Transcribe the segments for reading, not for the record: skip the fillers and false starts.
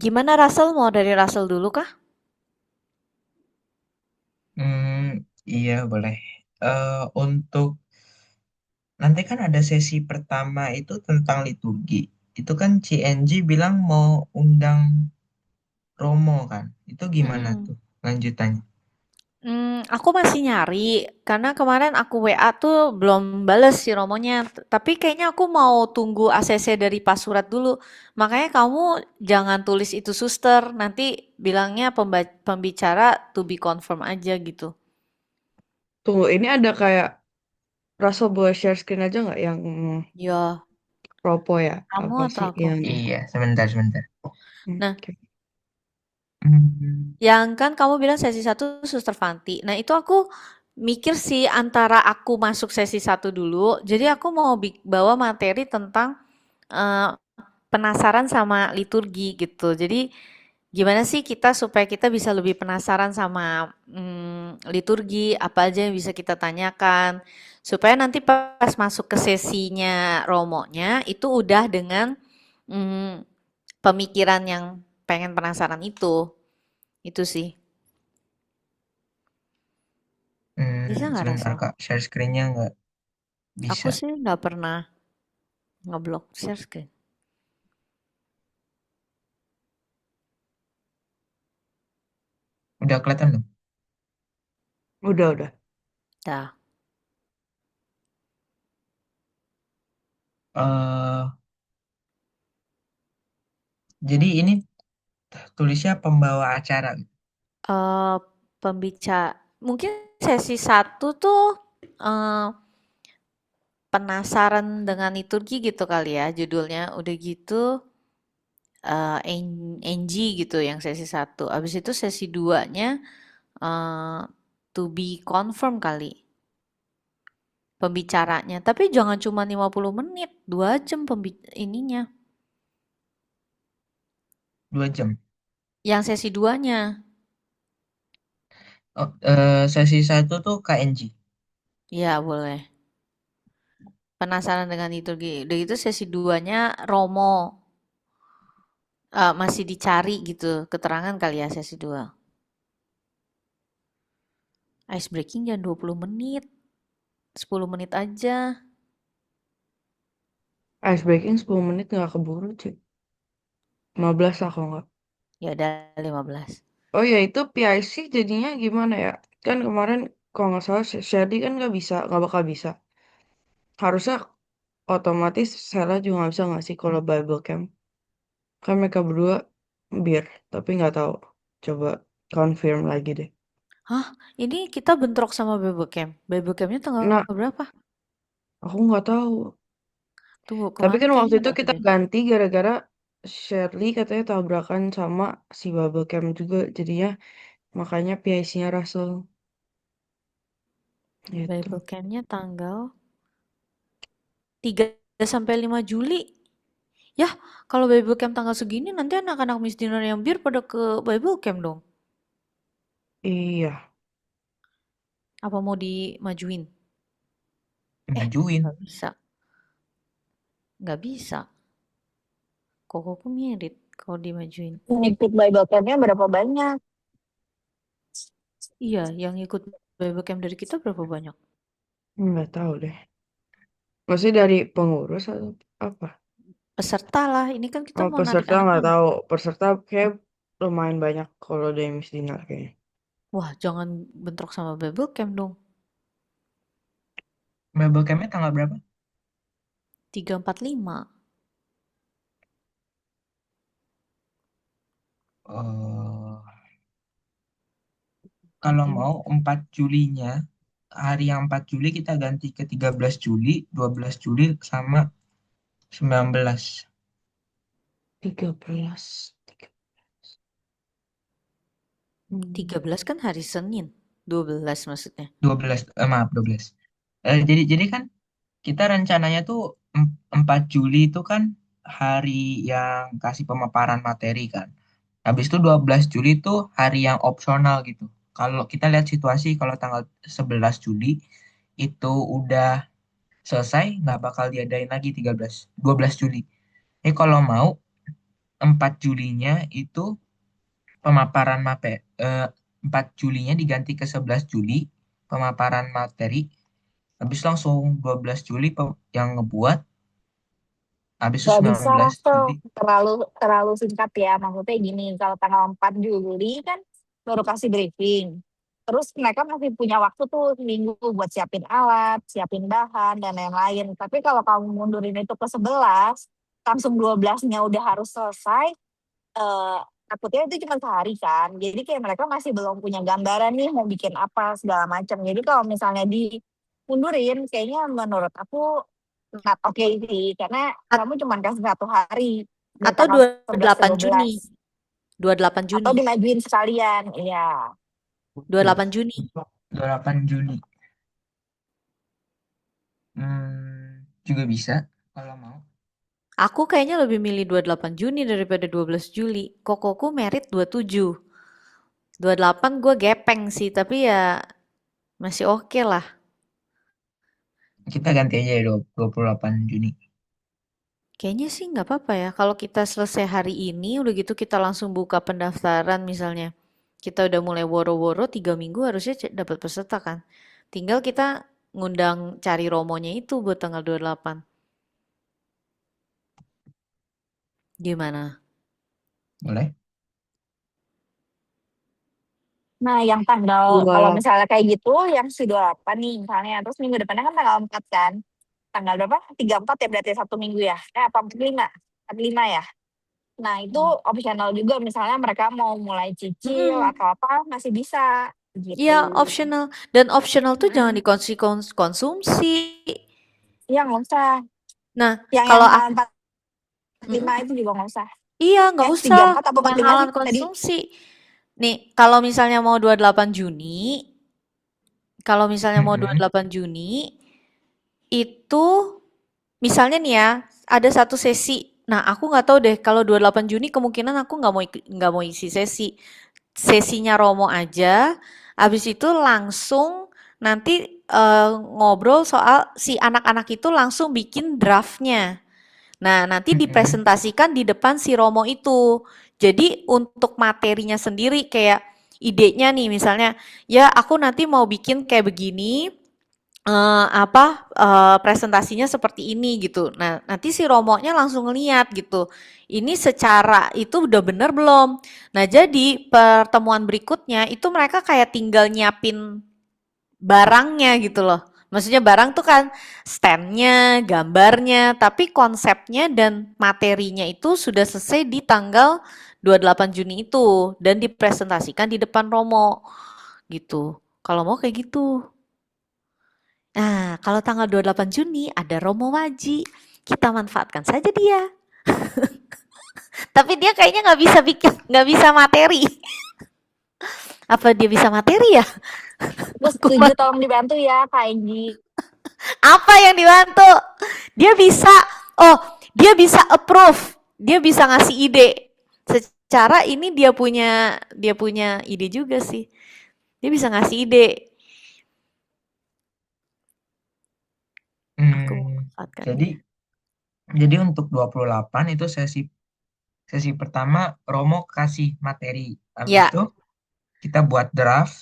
Gimana Russell? Mau dari Russell dulu kah? Iya boleh. Untuk nanti kan ada sesi pertama itu tentang liturgi. Itu kan CNG bilang mau undang Romo kan. Itu gimana Mm-mm. tuh lanjutannya? Aku masih nyari karena kemarin aku WA tuh belum bales si Romonya. Tapi kayaknya aku mau tunggu ACC dari Pak Surat dulu. Makanya kamu jangan tulis itu suster, nanti bilangnya pembicara to be confirm aja gitu. Tunggu, ini ada kayak Russell boleh share screen aja nggak yang Ya, Propo ya? kamu Apa atau sih aku? yang Iya, sebentar, sebentar. Nah, oke. Hmm, yang kan kamu bilang sesi satu Suster Fanti. Nah, itu aku mikir sih antara aku masuk sesi satu dulu. Jadi aku mau bawa materi tentang eh, penasaran sama liturgi gitu. Jadi gimana sih kita supaya kita bisa lebih penasaran sama liturgi, apa aja yang bisa kita tanyakan, supaya nanti pas masuk ke sesinya Romonya itu udah dengan mm, pemikiran yang pengen penasaran itu sih. Bisa nggak sebentar Rasel? Kak, share screen-nya nggak Aku bisa. sih nggak pernah ngeblok share screen. Udah kelihatan belum? Udah. Dah. eh jadi ini tulisnya pembawa acara. Eh pembicara mungkin sesi satu tuh eh, penasaran dengan liturgi gitu kali ya judulnya. Udah gitu NG gitu yang sesi satu. Habis itu sesi duanya eh, to be confirm kali pembicaranya. Tapi jangan cuma 50 menit, 2 jam ininya. 2 jam. Yang sesi duanya. Oh, sesi satu tuh KNG. Ya, boleh. Penasaran dengan liturgi. Udah gitu sesi duanya Romo. Masih dicari gitu keterangan kali ya sesi dua. Ice breaking jangan 20 menit. 10 menit aja. Ice breaking 10 menit nggak keburu cuy. 15 lah kalau nggak. Ya udah 15. Oh ya itu PIC jadinya gimana ya? Kan kemarin kalau nggak salah Sherdy kan nggak bakal bisa. Harusnya otomatis Sheila juga nggak bisa nggak sih kalau Bible Camp. Kan mereka berdua bir, tapi nggak tahu. Coba confirm lagi deh. Hah? Ini kita bentrok sama Bebocam. Bebocamnya tanggal Nah, berapa? aku nggak tahu. Tunggu, Tapi kemarin kan waktu kayaknya itu ada kita deh. ganti gara-gara Shirley katanya tabrakan sama si Bubble Cam juga. Jadinya makanya PIC-nya Russell gitu. Bebocamnya tanggal 3 sampai 5 Juli. Yah, kalau Bebocam tanggal segini nanti anak-anak Miss Dinner yang bir pada ke Bebocam dong. Iya. Apa mau dimajuin? Dimajuin. Nggak bisa. Nggak bisa. Kok aku mirip kalau dimajuin. Ikut Bible Camp-nya berapa banyak? Iya, yang ikut Bebocam dari kita berapa banyak? Nggak tahu deh. Maksudnya dari pengurus atau apa? Peserta lah, ini kan kita Oh, mau narik peserta nggak anak-anak. tahu. Peserta kayak lumayan banyak kalau dari Miss Dinar kayaknya. Wah, jangan bentrok sama Bebocam dong. Mebel campnya tanggal berapa? 3, 4, 5. Oh, kalau mau 4 Julinya, hari yang 4 Juli kita ganti ke 13 Juli, 12 Juli sama 19. 13. 13 kan hari Senin. 12 maksudnya. 12, maaf 12. Jadi kan kita rencananya tuh 4 Juli itu kan hari yang kasih pemaparan materi kan. Habis itu 12 Juli itu hari yang opsional gitu. Kalau kita lihat situasi kalau tanggal 11 Juli itu udah selesai, nggak bakal diadain lagi 12 Juli. Kalau mau 4 Julinya itu pemaparan 4 Julinya diganti ke 11 Juli pemaparan materi. Habis langsung 12 Juli yang ngebuat. Habis itu Gak bisa 19 Raffel, Juli. terlalu terlalu singkat ya. Maksudnya gini, kalau tanggal 4 Juli kan baru kasih briefing. Terus mereka masih punya waktu tuh seminggu buat siapin alat, siapin bahan, dan lain-lain. Tapi kalau kamu mundurin itu ke 11, langsung 12-nya udah harus selesai, eh, takutnya itu cuma sehari kan. Jadi kayak mereka masih belum punya gambaran nih mau bikin apa segala macam. Jadi kalau misalnya dimundurin, kayaknya menurut aku not oke sih. Karena kamu At- cuma kasih 1 hari di atau tanggal 11 ke 28 12. Juni. 28 Atau Juni. dimajuin sekalian, iya. 28 Juni. 28 Juni. Juga bisa kalau mau. Aku kayaknya lebih milih 28 Juni daripada 12 Juli. Kokoku merit 27. 28 gue gepeng sih, tapi ya masih oke lah. Kita ganti aja ya 28 Juni. Kayaknya sih nggak apa-apa ya. Kalau kita selesai hari ini, udah gitu kita langsung buka pendaftaran misalnya. Kita udah mulai woro-woro 3 minggu harusnya dapat peserta kan. Tinggal kita ngundang cari romonya itu buat tanggal 28. Gimana? Boleh? Nah, yang tanggal, kalau 28. misalnya kayak gitu, yang si 28 nih misalnya. Terus minggu depannya kan tanggal 4 kan. Tanggal berapa? 34 ya berarti 1 minggu ya. Apa 45? 45 ya. Nah, itu opsional juga misalnya mereka mau mulai cicil Mm-mm. atau apa masih bisa Iya, gitu. optional. Dan optional tuh jangan Mm-mm. dikonsumsi. Iya nggak usah. Nah, Yang kalau tanggal aku, 45 itu juga nggak usah. iya nggak Tiga usah empat apa 45 sih pemahalan tadi? konsumsi. Nih, kalau misalnya mau 28 Juni, kalau misalnya mau Mm-mm. 28 Juni, itu misalnya nih ya, ada satu sesi. Nah, aku nggak tahu deh kalau 28 Juni kemungkinan aku nggak mau isi sesi. Sesinya Romo aja. Habis itu langsung nanti ngobrol soal si anak-anak itu langsung bikin draftnya. Nah, nanti Mm-mm. dipresentasikan di depan si Romo itu. Jadi untuk materinya sendiri kayak idenya nih misalnya, ya aku nanti mau bikin kayak begini, presentasinya seperti ini gitu. Nah, nanti si Romonya langsung ngeliat gitu. Ini secara itu udah bener belum? Nah, jadi pertemuan berikutnya itu mereka kayak tinggal nyiapin barangnya gitu loh. Maksudnya barang tuh kan standnya, gambarnya, tapi konsepnya dan materinya itu sudah selesai di tanggal 28 Juni itu dan dipresentasikan di depan Romo gitu. Kalau mau kayak gitu. Nah, kalau tanggal 28 Juni ada Romo Waji. Kita manfaatkan saja dia. Tapi dia kayaknya nggak bisa materi. Apa dia bisa materi ya? Terus setuju tolong dibantu ya Kak Enggi. Apa yang dibantu? Dia bisa, oh, dia bisa approve. Dia bisa ngasih ide. Secara ini dia punya ide juga sih. Dia bisa ngasih ide. Aku Hmm, memanfaatkan jadi dia. jadi untuk 28 itu sesi sesi pertama Romo kasih materi. Habis Ya, itu kita buat draft.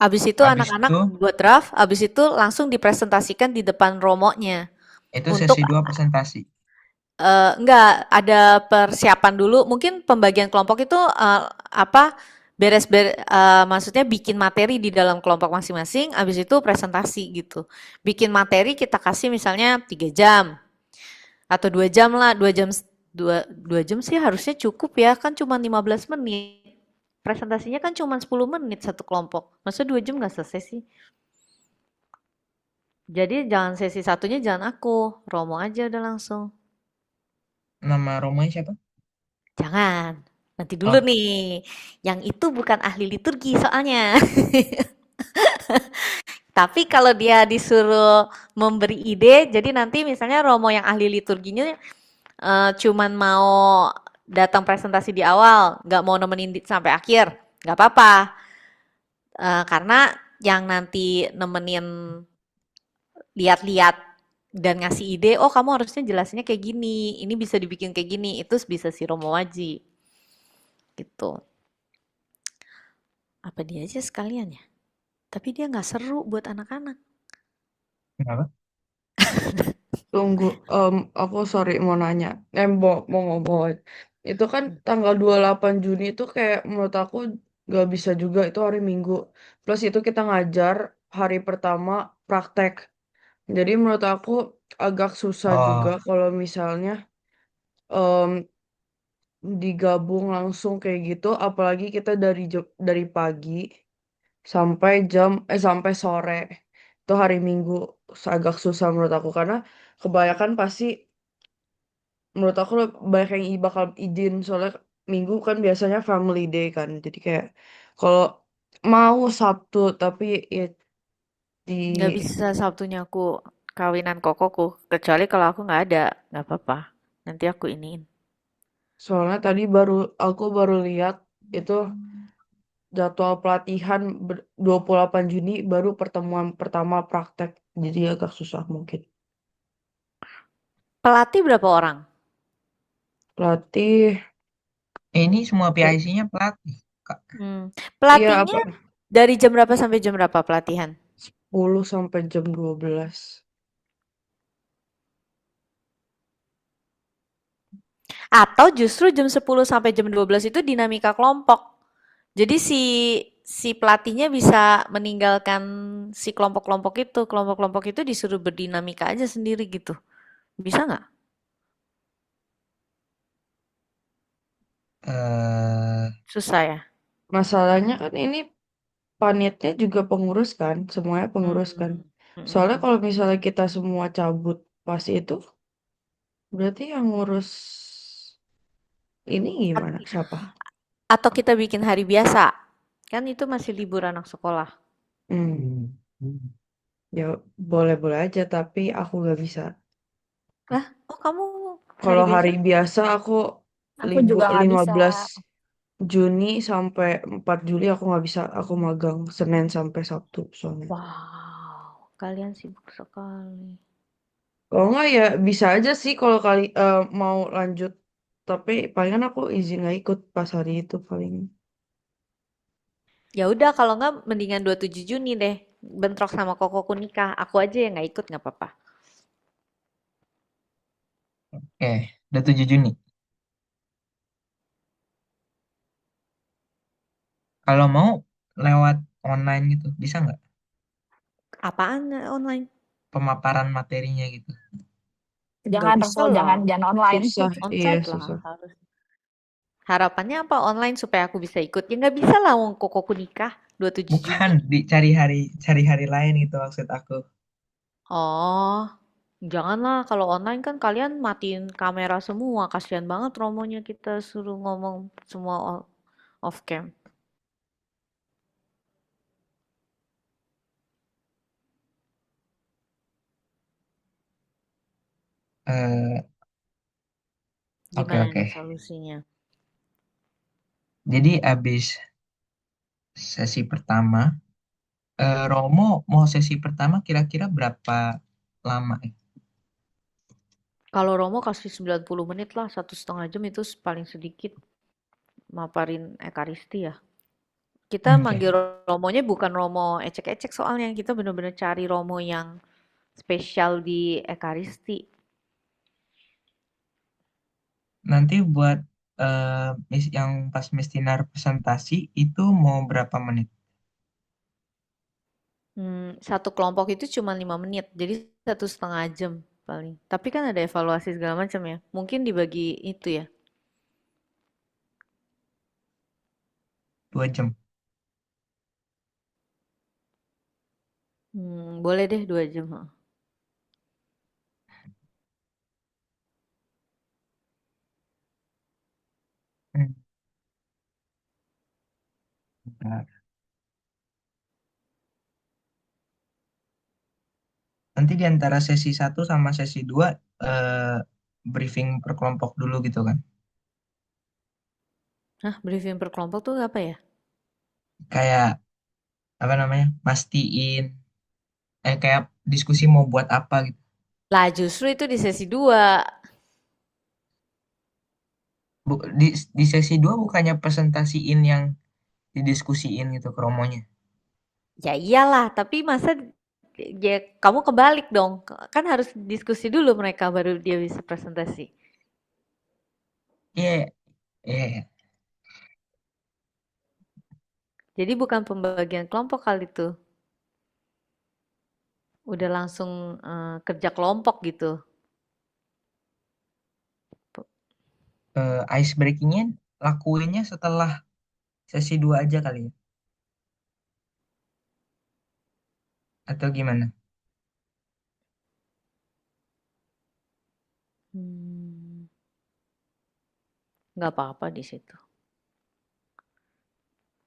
habis itu Habis anak-anak itu buat draft, habis itu langsung dipresentasikan di depan romonya. itu Untuk sesi 2 presentasi. enggak, ada persiapan dulu. Mungkin pembagian kelompok itu apa maksudnya bikin materi di dalam kelompok masing-masing, habis itu presentasi gitu. Bikin materi kita kasih misalnya 3 jam atau 2 jam lah, 2 jam dua jam sih harusnya cukup ya, kan cuma 15 menit. Presentasinya kan cuma 10 menit satu kelompok. Masa 2 jam nggak selesai sih? Jadi jangan sesi satunya jangan aku, Romo aja udah langsung. Nama Romonya siapa? Jangan. Nanti dulu Oh, nih. Yang itu bukan ahli liturgi soalnya. Tapi kalau dia disuruh memberi ide, jadi nanti misalnya Romo yang ahli liturginya cuman mau datang presentasi di awal, nggak mau nemenin sampai akhir, nggak apa-apa. Karena yang nanti nemenin lihat-lihat dan ngasih ide, oh kamu harusnya jelasinnya kayak gini, ini bisa dibikin kayak gini, itu bisa si Romo Waji gitu. Apa dia aja sekalian ya? Tapi dia nggak seru buat anak-anak. Kenapa? Tunggu, aku sorry mau nanya. Mau ngomong. Itu kan tanggal 28 Juni itu kayak menurut aku gak bisa juga, itu hari Minggu. Plus itu kita ngajar hari pertama praktek. Jadi menurut aku agak susah juga Oh, kalau misalnya em, digabung langsung kayak gitu. Apalagi kita dari pagi sampai sore. Itu hari Minggu agak susah menurut aku karena kebanyakan pasti menurut aku banyak yang bakal izin soalnya Minggu kan biasanya family day kan jadi kayak kalau mau Sabtu tapi ya di Nggak bisa Sabtunya aku kawinan kokoku, kecuali kalau aku nggak ada, nggak apa-apa. Nanti aku iniin. soalnya tadi aku baru lihat itu jadwal pelatihan 28 Juni baru pertemuan pertama praktek jadi agak susah mungkin Pelatih berapa orang? pelatih ini semua eh, PIC-nya pelatih, Kak. Hmm. iya apa Pelatihnya dari jam berapa sampai jam berapa pelatihan? 10 sampai jam 12 Atau justru jam 10 sampai jam 12 itu dinamika kelompok. Jadi si pelatihnya bisa meninggalkan si kelompok-kelompok itu. Kelompok-kelompok itu disuruh berdinamika aja sendiri gitu. Bisa nggak? Eh, Susah ya? masalahnya kan ini panitnya juga pengurus kan, semuanya pengurus kan. Hmm. Soalnya Mm-mm. kalau misalnya kita semua cabut pas itu, berarti yang ngurus ini gimana? Siapa? Atau kita bikin hari biasa. Kan itu masih libur anak sekolah. Hmm, ya boleh-boleh aja, tapi aku nggak bisa. Lah, oh kamu hari Kalau biasa? hari biasa aku Aku libur juga nggak bisa. 15 Juni sampai 4 Juli aku nggak bisa. Aku magang Senin sampai Sabtu soalnya. Wow, kalian sibuk sekali. Kalau nggak ya bisa aja sih kalau mau lanjut. Tapi palingan aku izin nggak ikut pas hari itu paling. Ya udah kalau nggak mendingan 27 Juni deh. Bentrok sama kokoku nikah. Aku aja yang nggak ikut nggak apa-apa. oke, udah 7 Juni. Kalau mau lewat online gitu, bisa nggak? Apaan online? Pemaparan materinya gitu. Nggak Jangan bisa Rasul, lah. jangan online. Susah, iya Onsite lah susah. harus. Harapannya apa online supaya aku bisa ikut? Ya nggak bisa lah wong kokoku nikah 27 Bukan Juni. cari hari lain gitu maksud aku. Oh, janganlah kalau online kan kalian matiin kamera semua. Kasihan banget romonya kita suruh ngomong semua off cam. Eh, oke Gimana oke. nih solusinya? Jadi abis sesi pertama, Romo mau sesi pertama kira-kira berapa lama ya? Kalau Romo kasih 90 menit lah, 1,5 jam itu paling sedikit maparin Ekaristi ya. Kita Oke. manggil Romonya bukan Romo ecek-ecek soalnya kita bener-bener cari Romo yang spesial di Ekaristi. Nanti buat yang pas Mestinar presentasi itu mau berapa menit? Satu kelompok itu cuma 5 menit, jadi 1,5 jam paling. Tapi kan ada evaluasi segala macam ya. Mungkin dibagi itu ya. 2 jam. Boleh deh 2 jam. Ha. Hmm, bentar. Nanti di antara sesi satu sama sesi 2 eh, briefing per kelompok dulu gitu kan. Hah, briefing per kelompok tuh apa ya? Kayak apa namanya? Mastiin kayak diskusi mau buat apa gitu. Lah justru itu di sesi 2. Di sesi 2 bukannya presentasiin yang didiskusiin gitu ke Romonya. Ya iyalah, tapi masa ya kamu kebalik dong. Kan harus diskusi dulu mereka baru dia bisa presentasi. Iya, iya, iya. Jadi bukan pembagian kelompok kali itu. Udah langsung kerja kelompok gitu. Ice breakingnya lakuinnya setelah sesi 2 aja kali ya. Atau gimana? Hmm, nggak apa-apa di situ.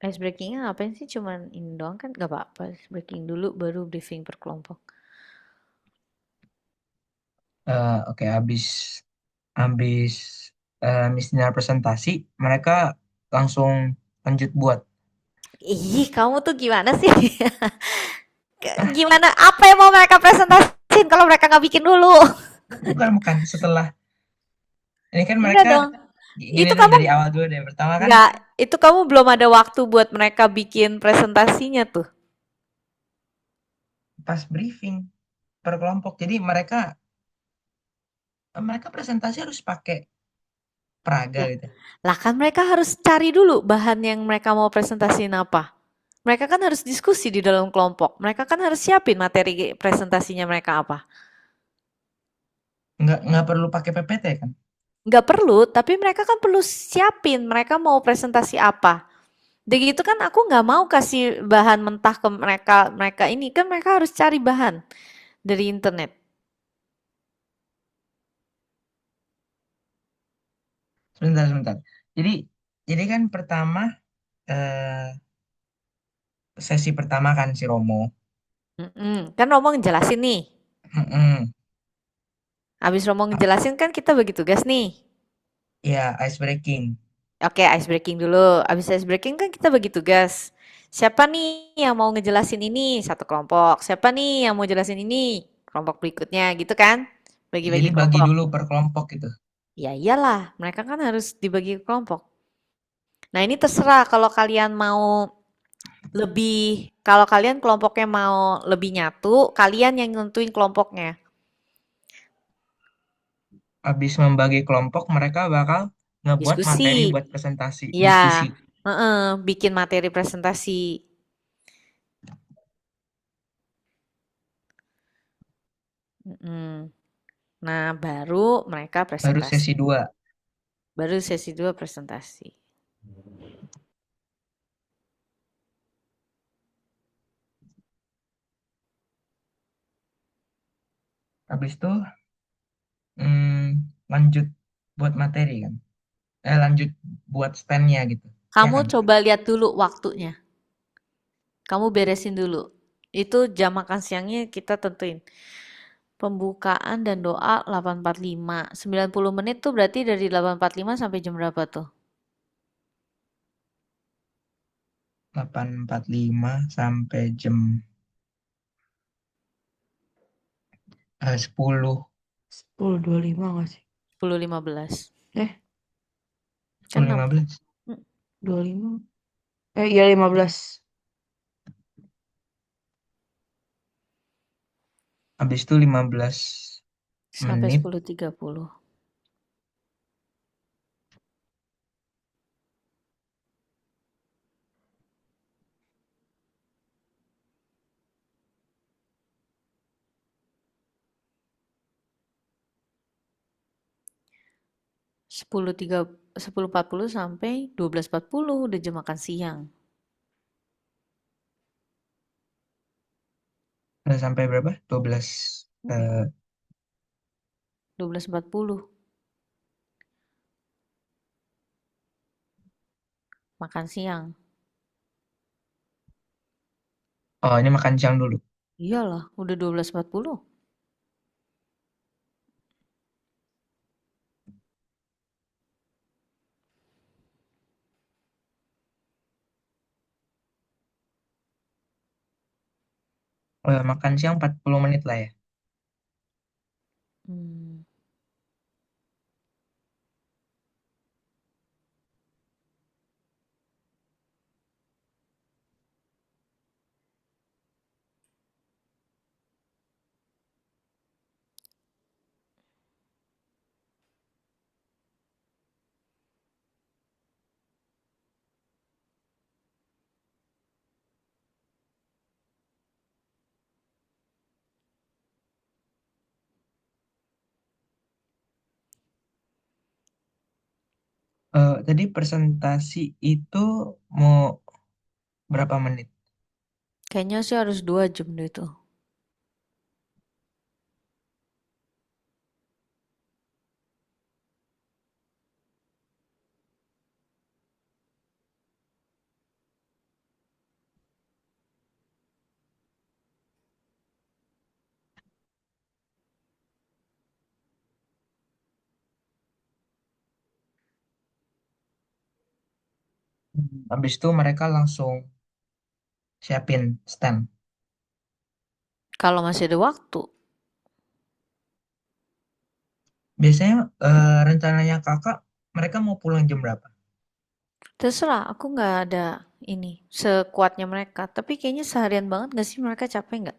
Ice breakingnya ngapain sih? Cuman ini doang kan nggak apa-apa. Ice breaking dulu baru briefing per kelompok. Oke, habis Miss Dinar presentasi, mereka langsung lanjut buat. Ih, kamu tuh gimana sih? Ah, Gimana? Apa yang mau mereka presentasiin kalau mereka nggak bikin dulu? bukan. Setelah ini kan Enggak mereka dong. gini Itu dulu kamu dari awal dulu deh. Pertama kan nggak, itu kamu belum ada waktu buat mereka bikin presentasinya tuh. pas briefing per kelompok. Jadi mereka presentasi harus pakai peraga Lah, gitu. lah kan mereka harus cari dulu bahan yang mereka mau presentasiin apa. Mereka kan harus diskusi di dalam kelompok. Mereka kan harus siapin materi presentasinya mereka apa. Nggak perlu pakai PPT kan? Nggak perlu, tapi mereka kan perlu siapin mereka mau presentasi apa. Udah gitu kan aku nggak mau kasih bahan mentah ke mereka, mereka ini kan mereka harus cari bahan dari internet. Sebentar. Jadi jadi kan pertama eh, sesi pertama kan si Romo. Kan Romo ngejelasin nih. Mm-mm. Habis Romo ngejelasin kan kita bagi tugas nih. Ya, ice breaking. Oke, ice breaking dulu. Habis ice breaking kan kita bagi tugas. Siapa nih yang mau ngejelasin ini? Satu kelompok. Siapa nih yang mau jelasin ini? Kelompok berikutnya gitu kan? Jadi Bagi-bagi bagi kelompok. dulu per kelompok gitu. Ya iyalah, mereka kan harus dibagi kelompok. Nah, ini terserah kalau kalian mau lebih, kalau kalian kelompoknya mau lebih nyatu, kalian yang nentuin kelompoknya. Habis membagi kelompok, mereka bakal ngebuat materi Diskusi. buat presentasi, Iya, diskusi. heeh, bikin materi presentasi. Mm. Nah, baru mereka Baru presentasi. sesi 2. Baru sesi 2 presentasi. Habis itu lanjut buat materi kan. Lanjut buat stand-nya gitu. Ya Kamu kan? coba lihat dulu waktunya. Kamu beresin dulu. Itu jam makan siangnya kita tentuin. Pembukaan dan doa 8.45. 90 menit tuh berarti dari 8.45 sampai jam berapa tuh? 8.45 sampai jam 10. 10.25 nggak sih? 10.15. Eh, Kan 6. 10.15. 25. Iya 15. Habis itu 15 Sampai menit 10.30. 10.40 sampai 12.40 udah jam makan siang. sampai berapa? 12 eh, 12.40 makan siang. oh ini makan siang dulu. Iyalah, udah 12.40. Makan siang 40 menit lah ya. Hmm. Tadi presentasi itu mau berapa menit? Kayaknya sih harus 2 jam deh itu. Habis itu mereka langsung siapin stand. Kalau masih ada waktu, Biasanya rencananya kakak, mereka mau pulang jam berapa? terserah. Aku nggak ada ini sekuatnya mereka. Tapi kayaknya seharian banget nggak sih mereka capek nggak?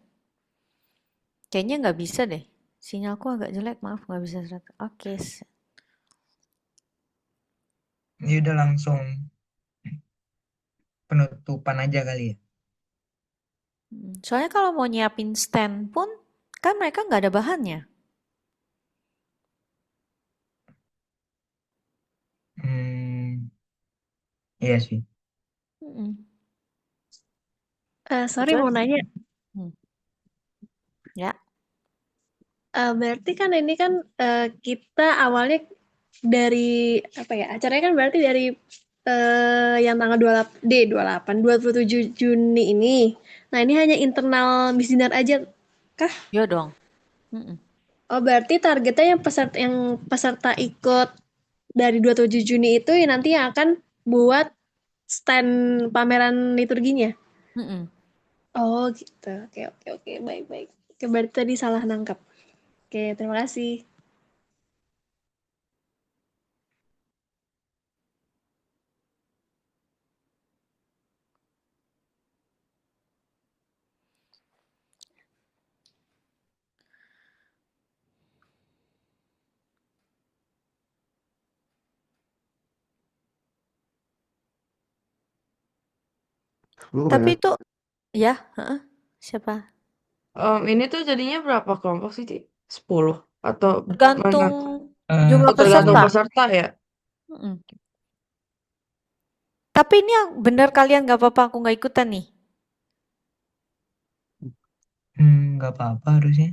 Kayaknya nggak bisa deh. Sinyalku agak jelek, maaf nggak bisa 100. Oke. Ini udah langsung penutupan aja kali ya. Soalnya kalau mau nyiapin stand pun, kan mereka nggak ada bahannya. Hmm, iya sih. Mm-mm. Sorry Kecuali, mau nanya, hmm, ya, berarti kan ini kan kita awalnya dari apa ya? Acaranya kan berarti dari yang tanggal 27 Juni ini. Nah, ini hanya internal Miss Dinar aja kah? yo dong. Mm-mm. Oh, berarti targetnya yang peserta ikut dari 27 Juni itu ya nanti yang akan buat stand pameran liturginya. Mm-mm. Oh, gitu. Oke, oke, oke. Baik, baik. Oke, berarti tadi salah nangkap. Oke, terima kasih. Tapi itu, ya, heeh, siapa? Ini tuh jadinya berapa kelompok sih, Ci? 10 atau mana? Tergantung Eh, jumlah Oh, tergantung peserta. peserta ya? Mm-mm. Tapi ini yang bener kalian nggak apa-apa aku nggak ikutan nih. nggak apa-apa harusnya.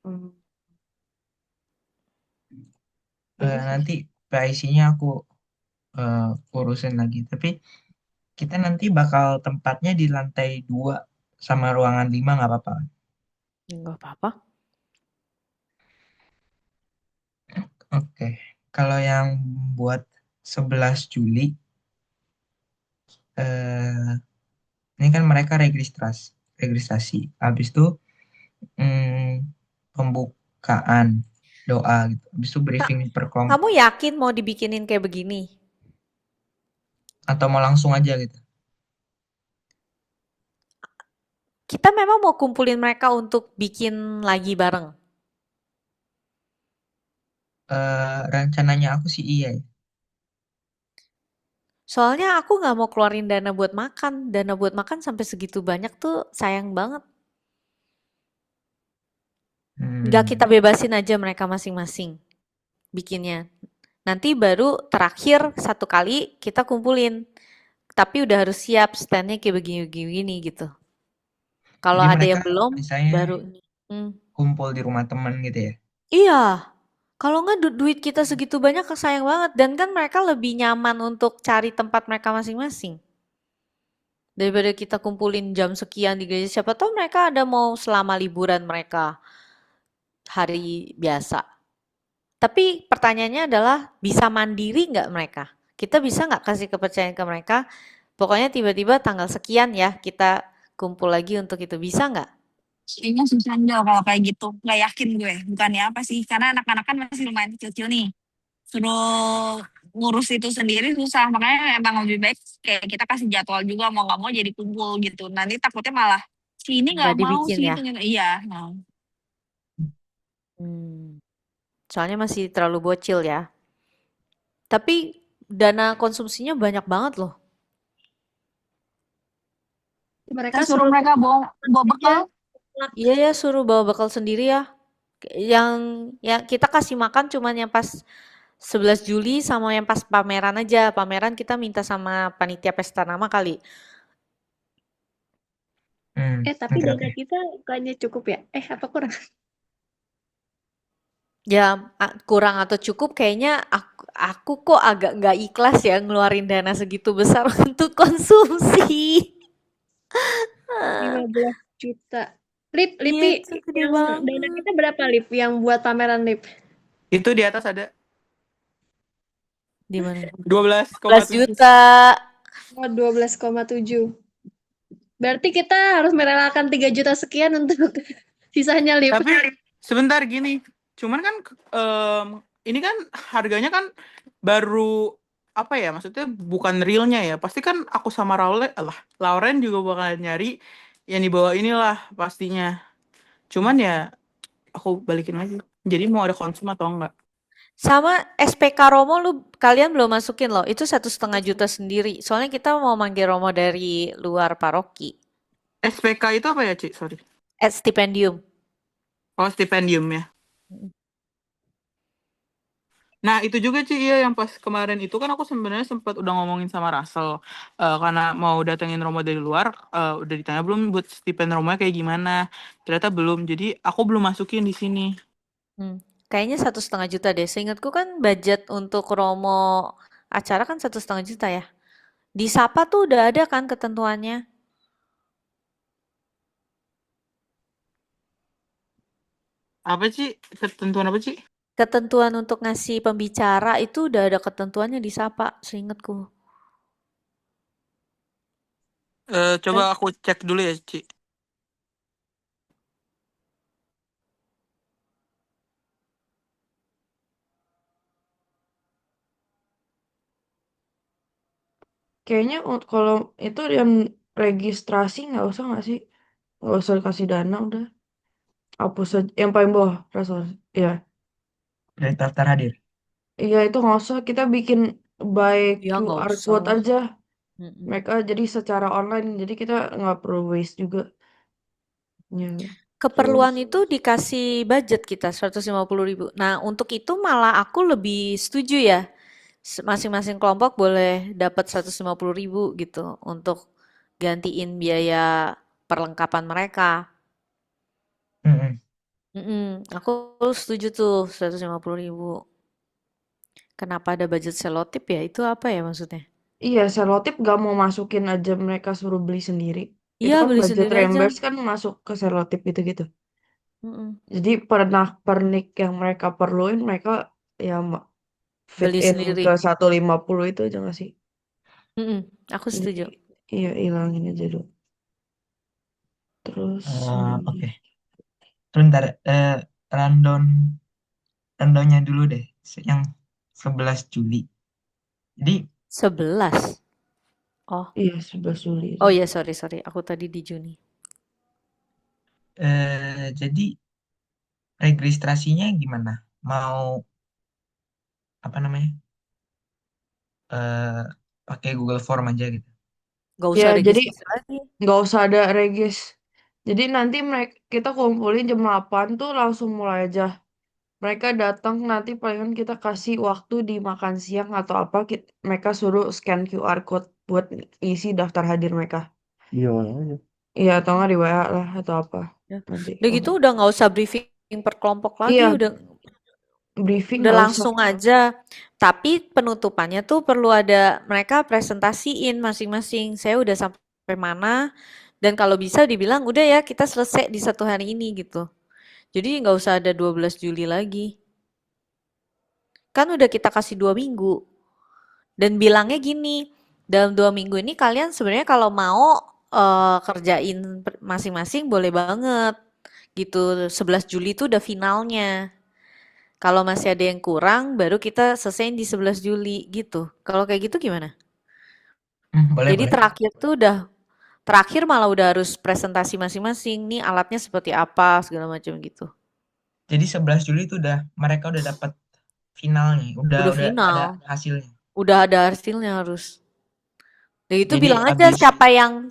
Hmm, iya sih. Nanti PIC-nya aku urusin lagi. Tapi kita nanti bakal tempatnya di lantai 2 sama ruangan 5 nggak apa-apa. Nggak apa-apa. Oke. Kalau yang buat 11 Juli, eh, ini kan mereka registrasi. Habis itu pembukaan doa gitu. Habis itu Nah, briefing per kelompok. kamu yakin mau dibikinin kayak begini? Atau mau langsung aja gitu. Kita memang mau kumpulin mereka untuk bikin lagi bareng. Rencananya aku sih iya ya. Soalnya aku nggak mau keluarin dana buat makan. Dana buat makan sampai segitu banyak tuh sayang banget. Nggak kita Hmm, bebasin aja mereka masing-masing bikinnya. Nanti baru terakhir satu kali kita kumpulin. Tapi udah harus siap standnya kayak begini-begini gitu. Kalau jadi ada mereka yang belum, misalnya baru. Hmm. kumpul di rumah temen gitu ya. Iya, kalau nggak duit kita segitu banyak sayang banget. Dan kan mereka lebih nyaman untuk cari tempat mereka masing-masing. Daripada kita kumpulin jam sekian di gereja. Siapa tahu mereka ada mau selama liburan mereka hari biasa. Tapi pertanyaannya adalah bisa mandiri nggak mereka? Kita bisa nggak kasih kepercayaan ke mereka? Pokoknya tiba-tiba tanggal sekian ya kita kumpul lagi untuk itu. Bisa nggak? Kayaknya susah Jel kalau kayak gitu. Nggak yakin gue. Bukannya apa sih? Karena anak-anak kan masih lumayan kecil-kecil nih. Suruh ngurus itu sendiri susah. Makanya emang lebih baik kayak kita kasih jadwal juga mau nggak mau jadi kumpul gitu. Nanti takutnya malah si ini Nggak nggak mau, dibikin si ya. itu gitu. Iya. Nah. Hmm. Soalnya masih terlalu bocil ya. Tapi dana konsumsinya banyak banget loh. Mereka Kita suruh suruh mereka bawa bekal. aja. Iya ya, suruh bawa bekal sendiri ya. Yang yang kita kasih makan cuman yang pas 11 Juli sama yang pas pameran aja. Pameran kita minta sama panitia pesta nama kali. Tapi Oke dana oke. kita bukannya cukup ya? Apa kurang? Ya kurang atau cukup kayaknya aku kok agak nggak ikhlas ya ngeluarin dana segitu besar untuk konsumsi. 15 juta. Iya Lipi, itu gede yang dana banget. kita berapa, Lip? Yang buat pameran, Lip? Itu di atas ada Di mana? 12 12,7. juta. Oh, 12,7. Berarti kita harus merelakan 3 juta sekian untuk sisanya, Lip. Tapi sebentar gini, cuman kan ini kan harganya kan baru apa ya? Maksudnya bukan realnya ya. Pasti kan aku sama Lauren juga bakal nyari yang di bawah inilah pastinya. Cuman ya aku balikin lagi. Jadi mau ada konsum atau enggak? Sama SPK Romo kalian belum masukin loh. Itu 1,5 juta sendiri. Soalnya kita mau manggil Romo dari luar paroki. SPK itu apa ya, Ci? Sorry. Stipendium. Oh, stipendium ya. Nah, itu juga Ci, iya yang pas kemarin itu kan aku sebenarnya sempat udah ngomongin sama Russell karena mau datengin Romo dari luar, udah ditanya belum buat stipend Romo kayak gimana. Ternyata belum. Jadi aku belum masukin di sini. Kayaknya 1,5 juta deh. Seingatku kan budget untuk Romo acara kan 1,5 juta ya. Di Sapa tuh udah ada kan ketentuannya. Apa sih? Ketentuan apa sih? Ketentuan untuk ngasih pembicara itu udah ada ketentuannya di Sapa, seingatku. Coba aku cek dulu ya, Ci. Kayaknya kalau itu yang registrasi nggak sih? Nggak usah kasih dana udah. Hapus aja. Yang paling bawah, Rasul. Iya. Dari daftar hadir. Iya itu nggak usah. Kita bikin by Ya nggak QR usah code lah. aja. Mm-mm. Mereka jadi secara online. Jadi kita nggak perlu waste juga. Ya. Terus. Keperluan itu dikasih budget kita 150.000. Nah, untuk itu malah aku lebih setuju ya. Masing-masing kelompok boleh dapat 150.000 gitu untuk gantiin biaya perlengkapan mereka. Mm-mm. Aku setuju tuh 150.000. Kenapa ada budget selotip ya? Itu apa ya maksudnya? Iya, selotip gak mau masukin aja mereka suruh beli sendiri. Itu Iya, kan beli budget sendiri aja. reimburse kan masuk ke selotip gitu-gitu. Mm-mm. Jadi pernik yang mereka perluin mereka ya fit Beli in sendiri. ke 150 itu aja gak sih? Mm-mm. Aku Jadi setuju. iya hilangin aja dulu. Terus Oke. Sebentar, rundown rundownnya dulu deh. Yang 11 Juli. Jadi 11. Oh. iya 11 Juli itu. Oh iya, sorry. Aku tadi di Juni. jadi registrasinya gimana? Mau apa namanya? eh pakai Google Form aja gitu. Gak Ya usah jadi registrasi lagi. nggak usah ada regis. Jadi nanti mereka kita kumpulin jam 8 tuh langsung mulai aja. Mereka datang nanti palingan kita kasih waktu di makan siang atau apa mereka suruh scan QR code buat isi daftar hadir mereka. Iya, aja. Iya atau nggak di WA lah atau apa Ya. nanti. Udah gitu udah nggak usah briefing per kelompok lagi, Iya udah briefing udah nggak usah. langsung aja. Tapi penutupannya tuh perlu ada mereka presentasiin masing-masing. Saya udah sampai mana dan kalau bisa dibilang udah ya kita selesai di 1 hari ini gitu. Jadi nggak usah ada 12 Juli lagi. Kan udah kita kasih 2 minggu. Dan bilangnya gini, dalam 2 minggu ini kalian sebenarnya kalau mau kerjain masing-masing boleh banget. gitu. 11 Juli itu udah finalnya. Kalau masih ada yang kurang, baru kita selesaiin di 11 Juli gitu. Kalau kayak gitu gimana? Boleh, Jadi boleh. terakhir malah udah harus presentasi masing-masing. Nih alatnya seperti apa, segala macam gitu. Jadi 11 Juli itu mereka udah dapat finalnya, Udah udah ada final, hasilnya. udah ada hasilnya harus. Dan itu Jadi bilang aja abis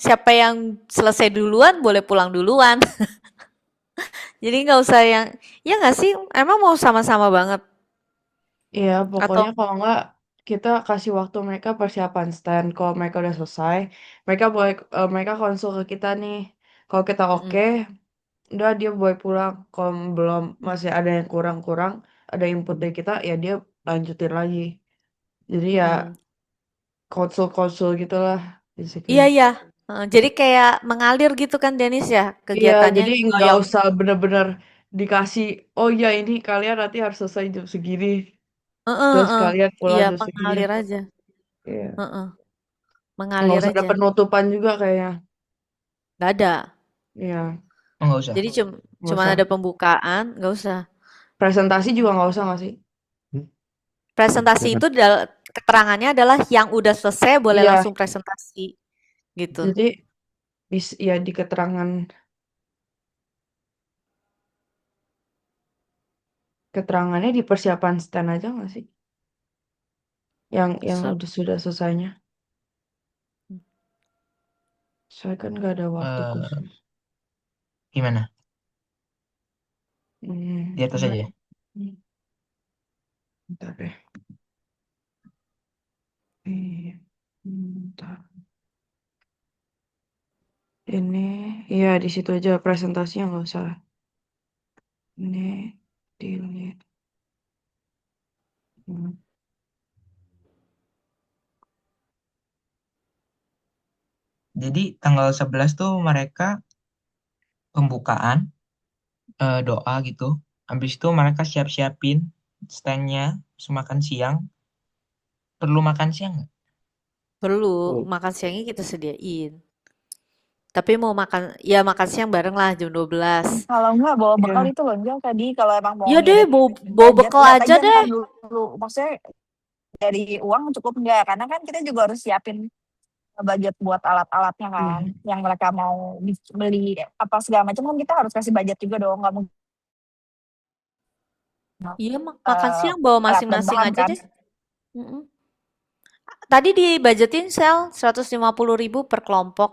siapa yang selesai duluan boleh pulang duluan. Jadi nggak usah yang, ya nggak sih? Emang mau sama-sama banget Iya, atau? pokoknya kalau enggak kita kasih waktu mereka persiapan stand. Kalau mereka udah selesai, mereka konsul ke kita nih. Kalau kita Mm-mm, oke, udah dia boleh pulang. Kalau belum masih ada yang kurang-kurang, ada input dari kita, ya dia lanjutin lagi. Jadi ya mm. konsul-konsul gitulah basically. Iya iya. Jadi kayak mengalir gitu kan Denis ya Iya, kegiatannya jadi nggak nggak yang usah bener-bener dikasih, oh ya ini kalian nanti harus selesai jam segini, heeh, terus heeh. kalian pulang Iya jam segini. mengalir aja. Iya. Heeh, Nggak mengalir usah ada aja. penutupan juga kayaknya. Nggak ada. Iya, nggak usah. Jadi nggak cuma usah. ada pembukaan, nggak usah. Presentasi juga nggak usah nggak sih? Presentasi itu keterangannya adalah yang udah selesai boleh Iya, langsung presentasi gitu. jadi ya di keterangannya di persiapan stand aja nggak sih? Yang Se- udah sudah selesainya. Saya kan nggak ada waktu Eh, khusus. Gimana? Di atas Coba aja ya? deh. Bentar deh. Bentar. Ini, iya di situ aja presentasinya nggak usah. Ini delete. Hmm. Jadi tanggal 11 tuh mereka pembukaan, doa gitu. Habis itu mereka siap-siapin standnya, terus makan siang. Perlu makan siang nggak? Perlu makan siangnya kita sediain. Tapi mau makan, ya makan siang bareng lah jam 12. Kalau enggak bawa bekal Iya. itu loh, Jel, tadi kalau emang mau Iya deh, ngirit bawa budget, bekal lihat aja aja deh. ntar dulu. Maksudnya dari uang cukup enggak? Karena kan kita juga harus siapin budget buat alat-alatnya kan. Iya. Yang mereka mau beli apa segala macam kan kita harus kasih budget juga dong. Nggak mungkin Iya, makan siang bawa alat dan masing-masing bahan aja kan. deh. Mm-mm. Tadi dibajetin sel 150.000 per kelompok.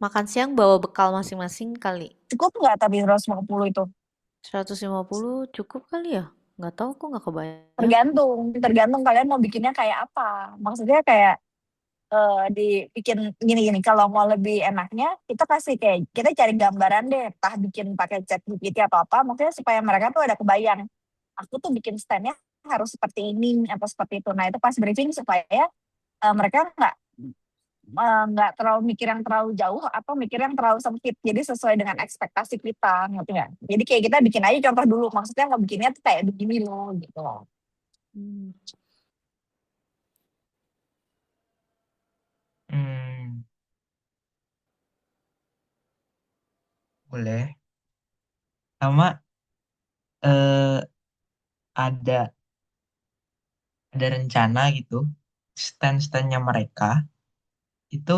Makan siang bawa bekal masing-masing kali. Cukup nggak tapi 150 itu? 150 cukup kali ya? Nggak tahu, kok nggak kebayang. Tergantung kalian mau bikinnya kayak apa. Maksudnya kayak dibikin gini-gini. Kalau mau lebih enaknya, kita kasih kayak kita cari gambaran deh, entah bikin pakai ChatGPT atau apa, maksudnya supaya mereka tuh ada kebayang. Aku tuh bikin standnya harus seperti ini atau seperti itu. Nah itu pas briefing supaya mereka nggak terlalu mikir yang terlalu jauh atau mikir yang terlalu sempit. Jadi sesuai dengan ekspektasi kita, ngerti nggak? Jadi kayak kita bikin aja contoh dulu. Maksudnya nggak bikinnya tuh kayak begini loh gitu. Hmm. Hmm, boleh. Sama eh, ada rencana gitu, stand-standnya mereka itu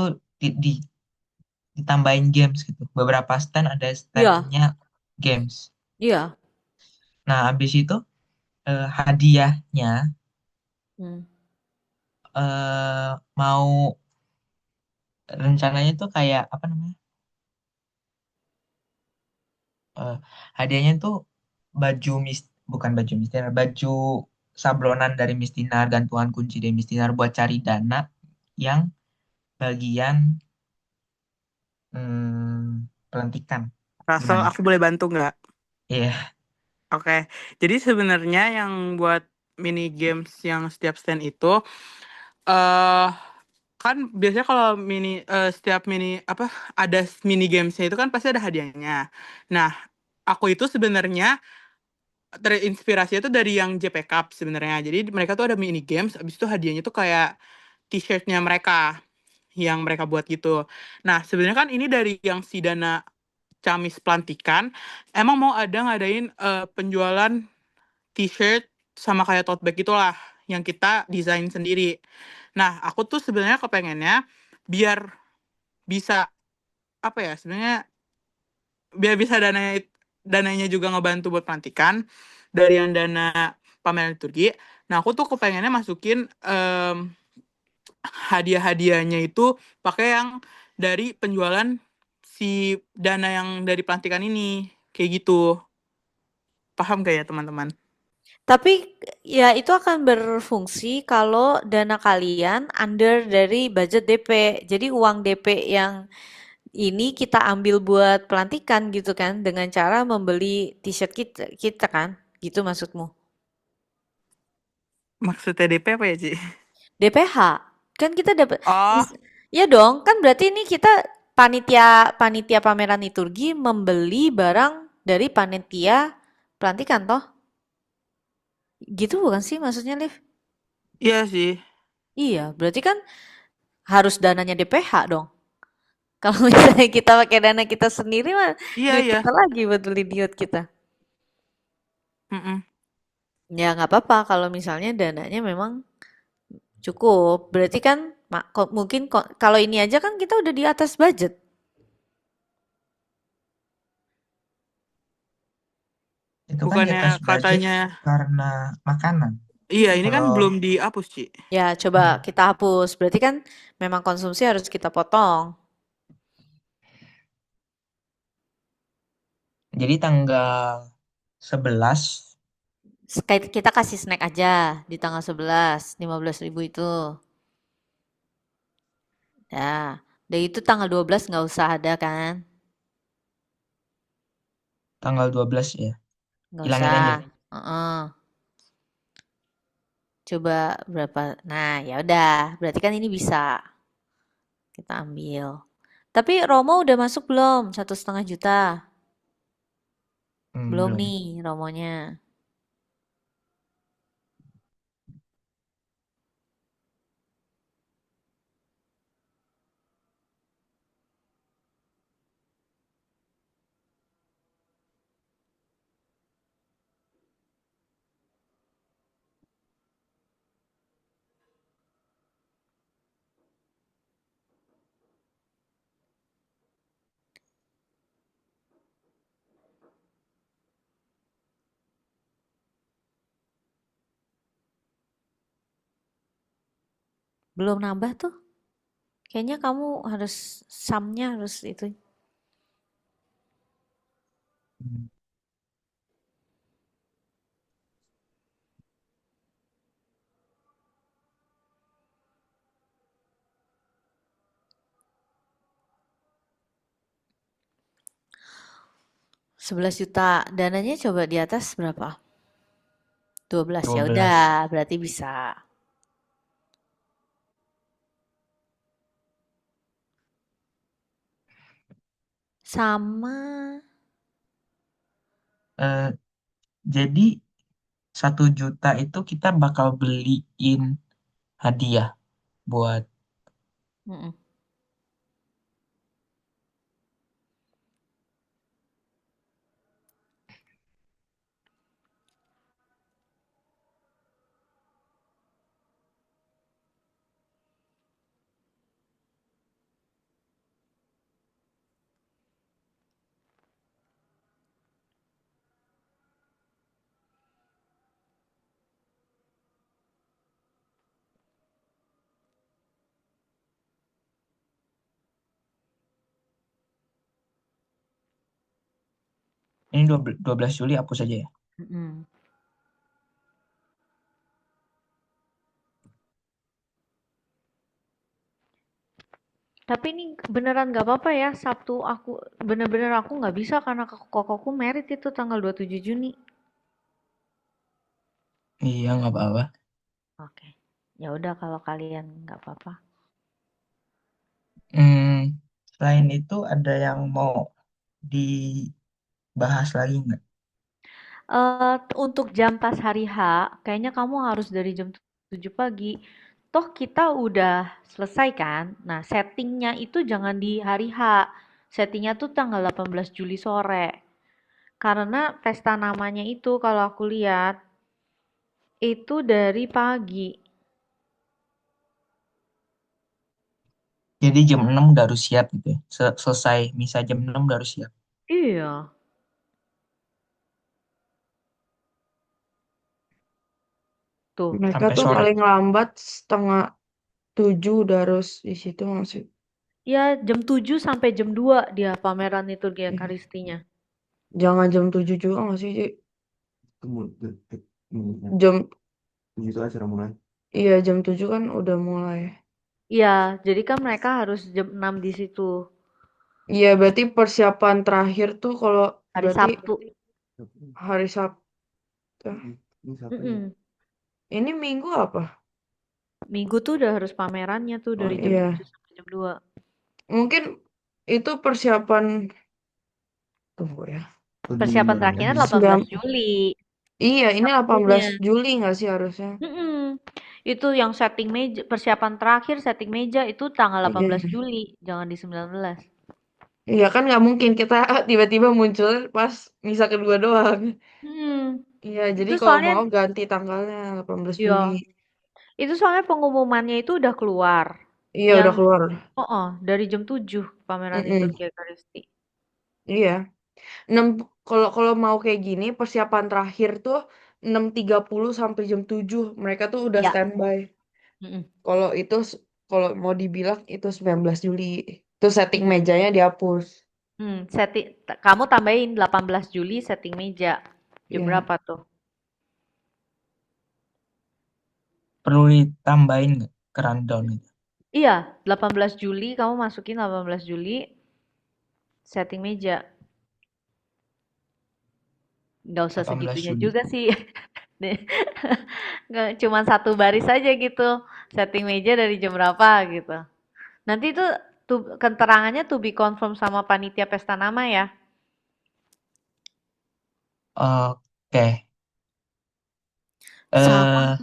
ditambahin games gitu. Beberapa stand ada Iya, standnya games. iya. Nah, habis itu hadiahnya Hmm. mau rencananya tuh kayak apa namanya? Eh, Hadiahnya tuh baju bukan baju Mistinar, baju sablonan dari Mistinar, gantungan kunci dari Mistinar buat cari dana yang bagian pelantikan. Russell, Gimana? aku boleh bantu nggak? Iya. Oke, jadi sebenarnya yang buat mini games yang setiap stand itu, eh kan biasanya kalau setiap mini apa ada mini gamesnya itu kan pasti ada hadiahnya. Nah, aku itu sebenarnya terinspirasi itu dari yang JP Cup sebenarnya. Jadi mereka tuh ada mini games, abis itu hadiahnya tuh kayak t-shirtnya mereka yang mereka buat gitu. Nah, sebenarnya kan ini dari yang si Dana Camis Pelantikan, emang mau ada ngadain penjualan t-shirt sama kayak tote bag itulah yang kita desain sendiri. Nah, aku tuh sebenarnya kepengennya biar bisa apa ya sebenarnya biar bisa dananya juga ngebantu buat pelantikan dari yang dana pameran liturgi. Nah, aku tuh kepengennya masukin hadiah-hadiahnya itu pakai yang dari penjualan si dana yang dari pelantikan ini. Kayak gitu. Paham gak ya, teman-teman? Tapi ya itu akan berfungsi kalau dana kalian under dari budget DP. Jadi uang DP yang ini kita ambil buat pelantikan gitu kan dengan cara membeli t-shirt kita kan? Gitu maksudmu? Maksudnya DP apa ya, Ci? DPH. Kan kita dapat Oh, ya dong, kan berarti ini kita panitia panitia pameran liturgi membeli barang dari panitia pelantikan toh? Gitu bukan sih maksudnya, Liv? iya sih. Iya, berarti kan harus dananya DPH dong. Kalau misalnya kita pakai dana kita sendiri mah Iya, duit iya. kita lagi buat beli diet kita. Mm-mm. Ya nggak apa-apa kalau misalnya dananya memang cukup. Berarti kan mungkin kalau ini aja kan kita udah di atas budget. Itu kan di Bukannya atas budget katanya, karena makanan. iya ini kan Kalau belum dihapus, Ci. Ya coba hmm, kita hapus. Berarti kan memang konsumsi harus kita potong. jadi tanggal 11 Kita kasih snack aja di tanggal 11, 15.000 itu. Ya, dari itu tanggal 12 nggak usah ada kan? tanggal 12 ya. Nggak Hilangin usah. aja. Heeh. Coba berapa? Nah, ya udah. Berarti kan ini bisa kita ambil. Tapi Romo udah masuk belum? 1,5 juta. Belum Belum. nih Romonya. Belum nambah tuh. Kayaknya kamu harus sumnya harus itu. Hmm. 11 juta. Dananya coba di atas berapa? 12. Ya udah, 12. berarti bisa. Sama Eh, jadi 1 juta itu kita bakal beliin hadiah buat mm-mm. ini 12 Juli aku saja ya. Mm-mm. Tapi ini beneran gak apa-apa ya, Sabtu aku bener-bener aku nggak bisa karena kokoku merit itu tanggal 27 Juni. Iya nggak apa-apa. Oke. Ya udah kalau kalian nggak apa-apa. Hmm, selain itu ada yang mau dibahas lagi nggak? Untuk jam pas hari H, kayaknya kamu harus dari jam 7 pagi. toh kita udah selesai kan. Nah, settingnya itu jangan di hari H. Settingnya tuh tanggal 18 Juli sore. Karena pesta namanya itu kalau aku lihat itu dari pagi. Jadi jam 6 udah harus siap gitu ya. Selesai misa jam 6 udah harus siap. Iya, tuh. Mereka Sampai tuh sore. paling lambat setengah 7 udah harus di situ masih. Ya, jam 7 sampai jam 2 dia pameran liturgi Ih, Ekaristinya. jangan jam 7 juga nggak sih, Ci? Jam, iya jam 7 kan udah mulai. Iya, jadi kan mereka harus jam 6 di situ. Iya, berarti persiapan terakhir tuh kalau Hari berarti Sabtu. hari Sabtu. Mm-mm. Ini Minggu apa? Minggu tuh udah harus pamerannya tuh Oh dari jam iya, 7 sampai jam 2. mungkin itu persiapan, tunggu ya. Persiapan terakhirnya 18 Sembilan, Juli. iya ini 18 Sabtunya. Juli nggak sih harusnya? Mm-mm. Itu yang setting meja, persiapan terakhir setting meja itu tanggal Iya, 18 iya. Juli, jangan di 19. Iya kan nggak mungkin kita tiba-tiba muncul pas misa kedua doang. Hmm. Iya, jadi Itu kalau soalnya, mau ganti tanggalnya 18 Juli. ya, itu soalnya pengumumannya itu udah keluar. Iya Yang, udah keluar. oh, dari jam 7 pameran Mm-mm. liturgi Ekaristi. Iya. 6 kalau kalau mau kayak gini persiapan terakhir tuh 6.30 sampai jam 7 mereka tuh udah Iya. standby. Mm-mm. Kalau itu kalau mau dibilang itu 19 Juli. Itu setting Mm-mm. mejanya dihapus. Kamu tambahin 18 Juli setting meja. Jam Iya. berapa tuh? Perlu ditambahin nggak ke rundown itu? Iya, 18 Juli kamu masukin 18 Juli setting meja. Nggak usah 18 segitunya Juli. juga sih. Nggak, cuman satu baris aja gitu. Setting meja dari jam berapa gitu. Nanti itu keterangannya to be confirm sama panitia pesta nama ya. Oke. Sama Eh,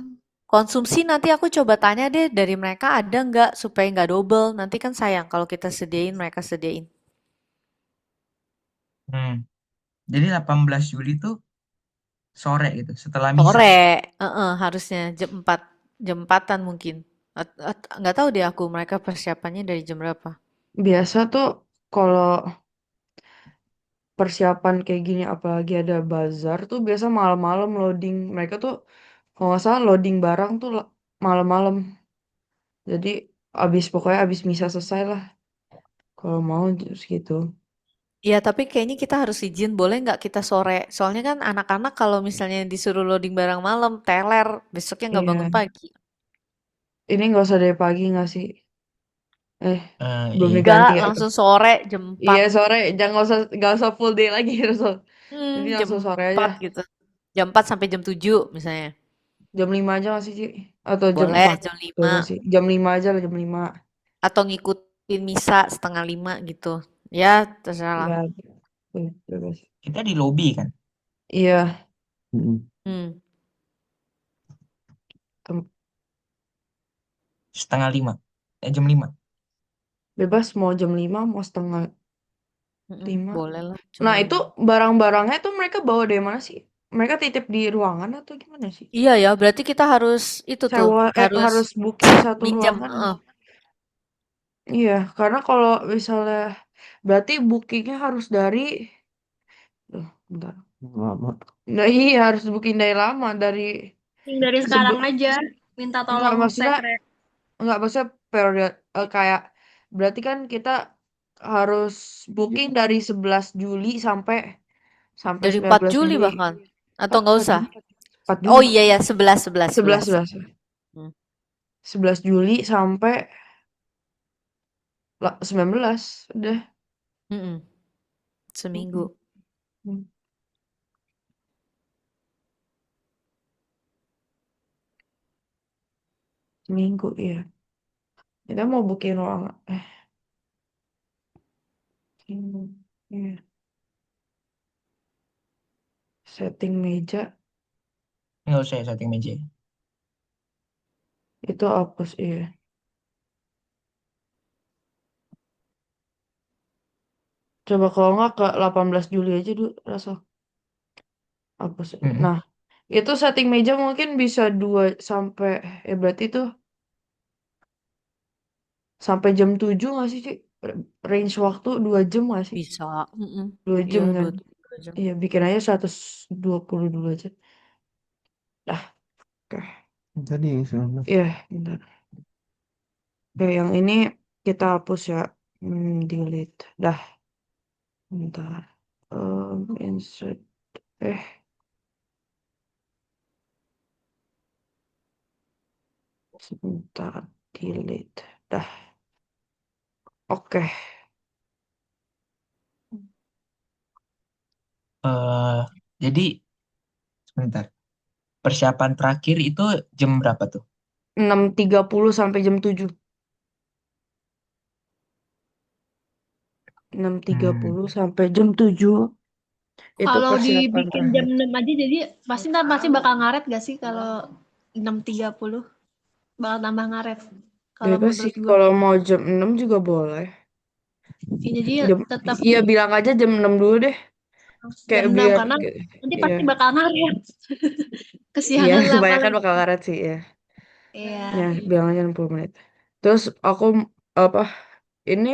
konsumsi nanti aku coba tanya deh dari mereka ada nggak supaya nggak double. Nanti kan sayang kalau kita sediain mereka sediain. hmm. Jadi 18 Juli tuh sore gitu, setelah misa. Sore, harusnya jam 4-an mungkin. Nggak tahu deh aku mereka persiapannya dari jam berapa. Biasa tuh kalau persiapan kayak gini apalagi ada bazar tuh biasa malam-malam loading. Mereka tuh kalau nggak salah loading barang tuh malam-malam. Jadi pokoknya abis misa selesai lah. Kalau mau gitu. Ya, tapi kayaknya kita harus izin, boleh nggak kita sore? Soalnya kan anak-anak kalau misalnya disuruh loading barang malam, teler, besoknya nggak bangun Iya. pagi. Ini nggak usah dari pagi nggak sih? Eh, belum Iya. Enggak, diganti ya itu. langsung sore jam Iya 4. sore, jangan nggak usah full day lagi Rasul. Jadi Jam langsung sore aja. 4 gitu. Jam 4 sampai jam 7 misalnya. Jam 5 aja nggak sih, Ci? Atau jam Boleh 4? jam Tuh 5. nggak sih? Jam 5 aja lah, jam 5. Atau ngikutin misa setengah 5 gitu. Ya, terserah lah. Iya, bebas. Kita di lobi kan, Iya, Hmm. tem- setengah 5. Jam 5. bebas mau jam 5, mau setengah Mm-mm, 5. boleh lah. Nah, Cuman, itu barang-barangnya tuh mereka bawa dari mana sih? Mereka titip di ruangan atau gimana sih? iya ya, berarti kita harus itu tuh, Sewa, harus harus booking satu minjem. ruangan. Iya, karena kalau misalnya berarti bookingnya harus dari, duh, bentar. Lama. Nah iya harus booking dari lama dari Yang dari sekarang sebelum aja minta enggak tolong maksudnya sekre. enggak maksudnya periode kayak berarti kan kita harus booking dari 11 Juli sampai sampai Dari 4 19 Juli Juli. bahkan. Atau nggak 4 usah? Juli. 4 Oh Juli. iya ya, 11, 11, 11 11. 11. Hmm. 11 Juli sampai 19 udah. Mm-mm. Seminggu. Hmm. Seminggu iya. Kita mau booking ruangan. Seminggu. Iya. Setting meja. Nggak usah ya setting meja. Itu hapus, iya. Coba kalau nggak ke 18 Juli aja dulu, rasa hapus. Mm-mm. Nah, itu setting meja mungkin bisa 2 sampai, berarti itu sampai jam 7 nggak sih, Ci? Range waktu 2 jam nggak sih? Bisa. Mm-mm. 2 Iya, jam kan? 2 jam. Iya, bikin aja 120 dulu aja. Dah, oke. Tadi 19. Iya, bentar. Oke, yang ini kita hapus ya. Delete. Dah, bentar. Insert. Eh, sebentar. Delete. Dah, oke. Eh, jadi sebentar. Persiapan terakhir itu jam berapa tuh? 6.30 sampai jam 7. 6.30 Hmm. sampai jam 7. Itu Kalau persiapan dibikin jam terakhir. 6 aja jadi pasti bakal ngaret gak sih kalau 6.30 bakal tambah ngaret kalau Bebas sih, menurut gue. kalau mau jam 6 juga boleh. Ya, jadi Jam, tetap iya bilang aja jam 6 dulu deh. jam Kayak 6 biar, karena nanti iya. pasti bakal ngaret. Iya, Kesiangan lah kebanyakan paling. bakal karet sih ya. Iya. Ya, bilang aja 60 menit. Terus aku, apa, ini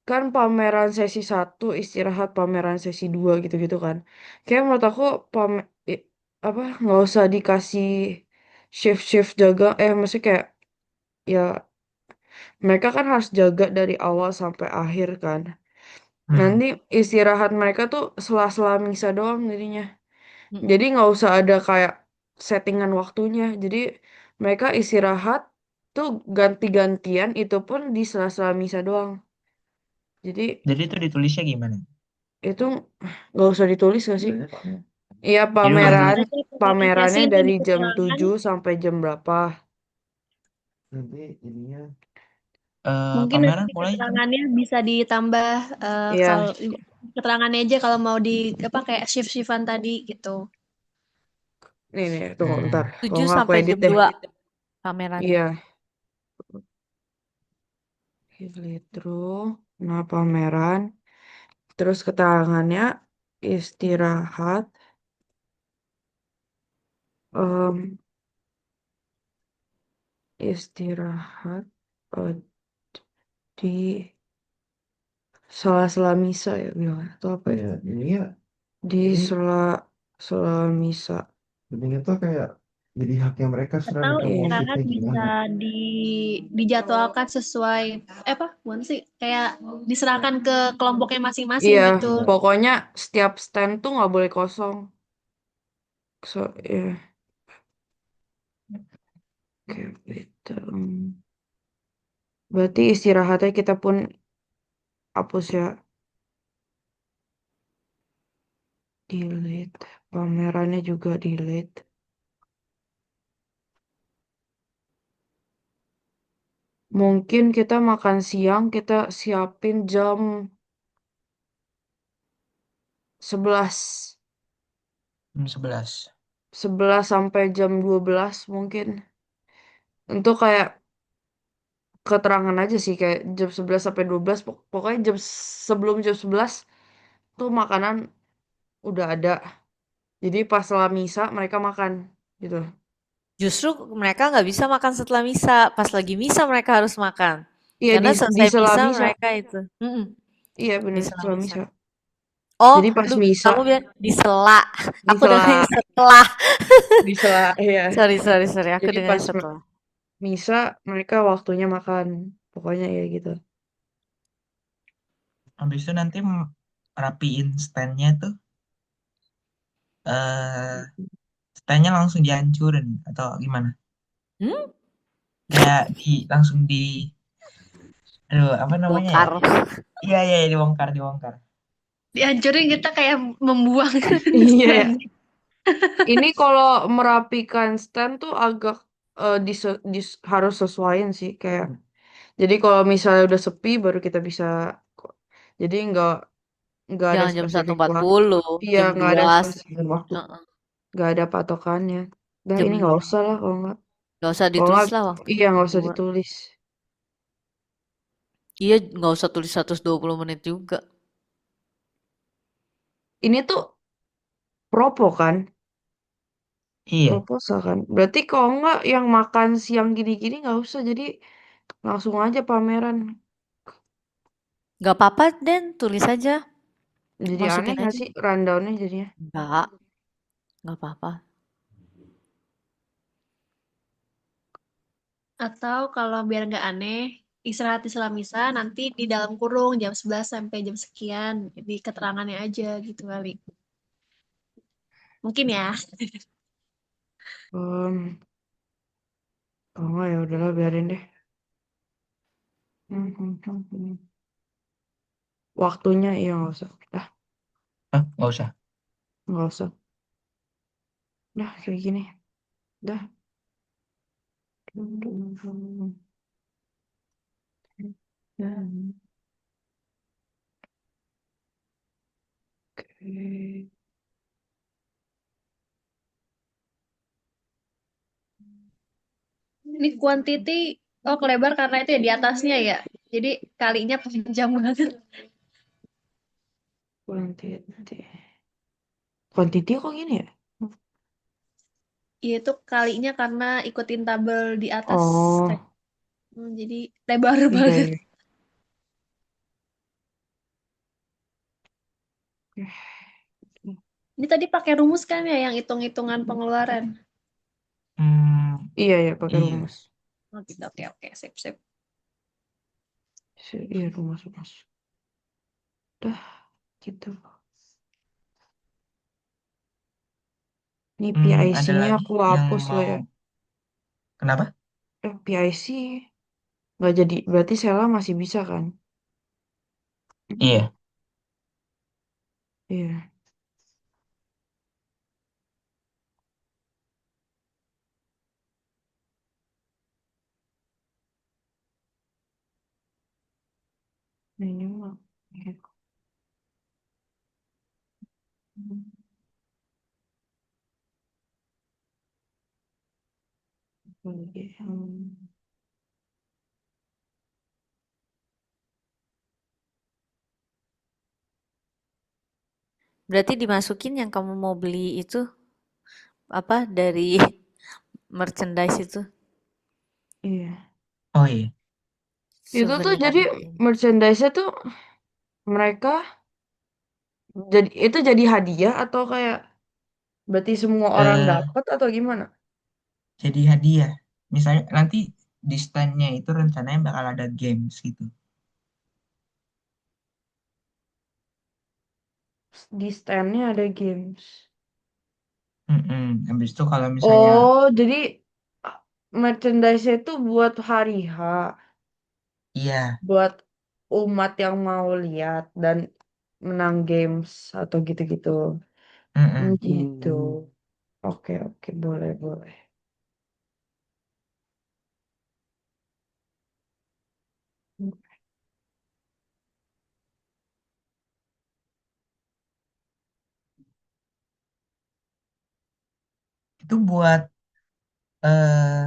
kan pameran sesi 1, istirahat pameran sesi 2 gitu-gitu kan. Kayak menurut aku, apa, nggak usah dikasih shift-shift jaga, maksudnya kayak, ya mereka kan harus jaga dari awal sampai akhir kan. Hmm. Nanti istirahat mereka tuh sela-sela misa doang jadinya. Jadi Mm-mm. nggak usah ada kayak settingan waktunya. Jadi mereka istirahat tuh ganti-gantian, itu pun di sela-sela misa doang. Jadi Jadi itu ditulisnya gimana? itu nggak usah ditulis gak sih? Banyak. Iya, Jadi udah Bisa pameran aja pakai aplikasi pamerannya nanti dari di jam keterangan 7 sampai jam berapa. Nanti jadinya mungkin nanti Pameran di mulai jam. keterangannya bisa ditambah Iya, kalau keterangannya aja kalau mau di apa kayak shift-shiftan tadi gitu. nih tunggu Hmm. ntar. Kalau 7 nggak aku sampai edit jam deh. 2 pamerannya. Iya, through. Nah, pameran. Terus keterangannya istirahat. em, istirahat eh, di sela-sela misa ya bilang atau apa ya? ya ini ya Di ini sela-sela misa. pentingnya tuh kayak jadi haknya mereka sebenarnya Atau mereka mau Iya. istirahat shiftnya bisa gimana. dijadwalkan sesuai apa? Bukan sih kayak diserahkan ke kelompoknya masing-masing Iya, gitu. Iya. pokoknya setiap stand tuh nggak boleh kosong. Iya, kayak gitu. Berarti istirahatnya kita pun hapus ya. Delete. Pamerannya juga delete. Mungkin kita makan siang kita siapin jam 11. Jam 11. 11 sampai jam 12 mungkin. Untuk kayak keterangan aja sih kayak jam 11 sampai 12, pokoknya sebelum jam 11 tuh makanan udah ada. Jadi pas setelah misa mereka makan gitu. Justru mereka nggak bisa makan setelah misa. Pas lagi misa mereka harus makan. Iya, Karena di selesai sela misa misa. mereka itu. Mm-mm, Iya di bener, sela setelah misa. misa. Oh, Jadi pas lu misa kamu bilang di sela. di Aku dengarnya sela setelah. di sela iya. Sorry, sorry, sorry. Aku Jadi dengarnya pas setelah. misa mereka waktunya makan. Pokoknya ya gitu. Habis itu nanti rapiin standnya tuh. eh Standnya langsung dihancurin atau gimana? Hmm? Kayak langsung aduh apa namanya ya? Bongkar. Iya iya iya, dibongkar dibongkar. Dihancurin kita kayak membuang Iya ya. stand. Ini kalau merapikan stand tuh agak harus sesuaiin sih kayak. Jadi kalau misalnya udah sepi baru kita bisa. Jadi nggak ada Jangan jam satu spesifik empat waktu. puluh, Iya, jam nggak ada 2. spesifik waktu. Heeh, Nggak ada patokannya. Dah jam ini nggak usah lah kalau nggak. Nggak usah Kalau nggak, ditulis lah waktu iya nggak usah buat. ditulis. Iya, nggak usah tulis 120 menit juga. Ini tuh propo kan? Iya. Proposal kan? Berarti kalau nggak yang makan siang gini-gini nggak usah. Jadi langsung aja pameran. Nggak apa-apa, Den, tulis aja. Jadi aneh Masukin nggak aja. sih rundownnya jadinya? Nggak apa-apa. Atau kalau biar nggak aneh, istirahat di sela misa nanti di dalam kurung jam 11 sampai jam sekian. Jadi keterangannya aja gitu kali. Mungkin ya. Kalau nggak ya udahlah biarin deh. Waktunya iya nggak usah. Dah Nggak usah. nggak usah. Dah kayak gini. Dah. Oke. Ini quantity, oh kelebar karena itu ya di atasnya ya. Jadi kalinya panjang banget. Quantity. Quantity kok gini ya? Iya itu kalinya karena ikutin tabel di atas. Oh, Jadi lebar iya banget. iya. Ini tadi pakai rumus kan ya yang hitung-hitungan pengeluaran. Iya ya pakai Iya. rumus. Oh, gitu. Oke, oke, sip, sip. Iya rumus. Dah gitu. Ini Ada PIC-nya lagi aku yang hapus lah mau. ya. Kenapa? PIC nggak jadi. Berarti Sela masih bisa kan? Iya. Iya. Nah, ini mah. Iya. Oke, Berarti dimasukin yang kamu mau beli itu apa dari merchandise itu, Iya. Oh iya. Itu tuh souvenir jadi gitu. merchandise-nya tuh mereka jadi hadiah atau kayak berarti semua orang Eh, dapat atau gimana? jadi hadiah. Misalnya nanti di stand-nya itu rencananya bakal ada games gitu. Di stand-nya ada games. Habis itu kalau misalnya Oh, jadi ah, merchandise itu buat hari H, iya, buat umat yang mau lihat dan menang games atau gitu-gitu. Gitu. Oke, oke, boleh, boleh. itu buat eh